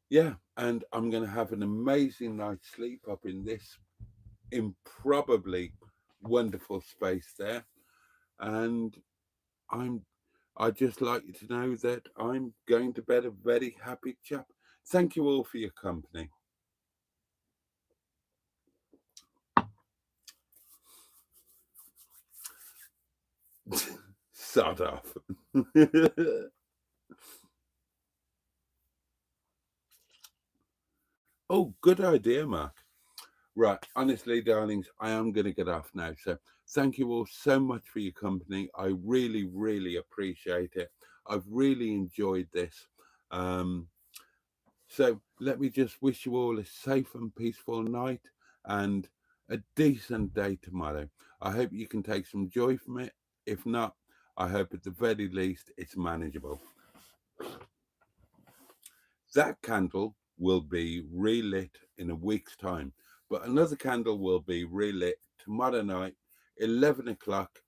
yeah, and I'm going to have an amazing night's sleep up in this improbably wonderful space there. And I'd just like you to know that I'm going to bed a very happy chap. Thank you all for your company. Sod off. Oh, good idea, Mark. Right, honestly, darlings, I am going to get off now. So thank you all so much for your company. I really, really appreciate it. I've really enjoyed this. So let me just wish you all a safe and peaceful night and a decent day tomorrow. I hope you can take some joy from it. If not, I hope at the very least it's manageable. That candle will be relit in a week's time, but another candle will be relit tomorrow night, 11 o'clock,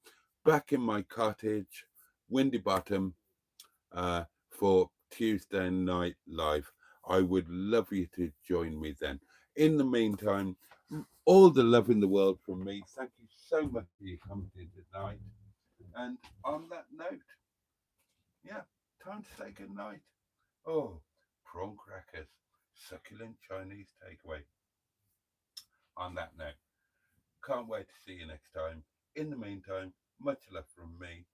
back in my cottage, Windy Bottom, for Tuesday night live. I would love you to join me then. In the meantime, all the love in the world from me. Thank you so much for your company tonight. And on that note, yeah, time to say good night. Oh, prawn crackers, succulent Chinese takeaway. On that note, can't wait to see you next time. In the meantime, much love from me.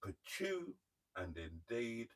Pachu and indeed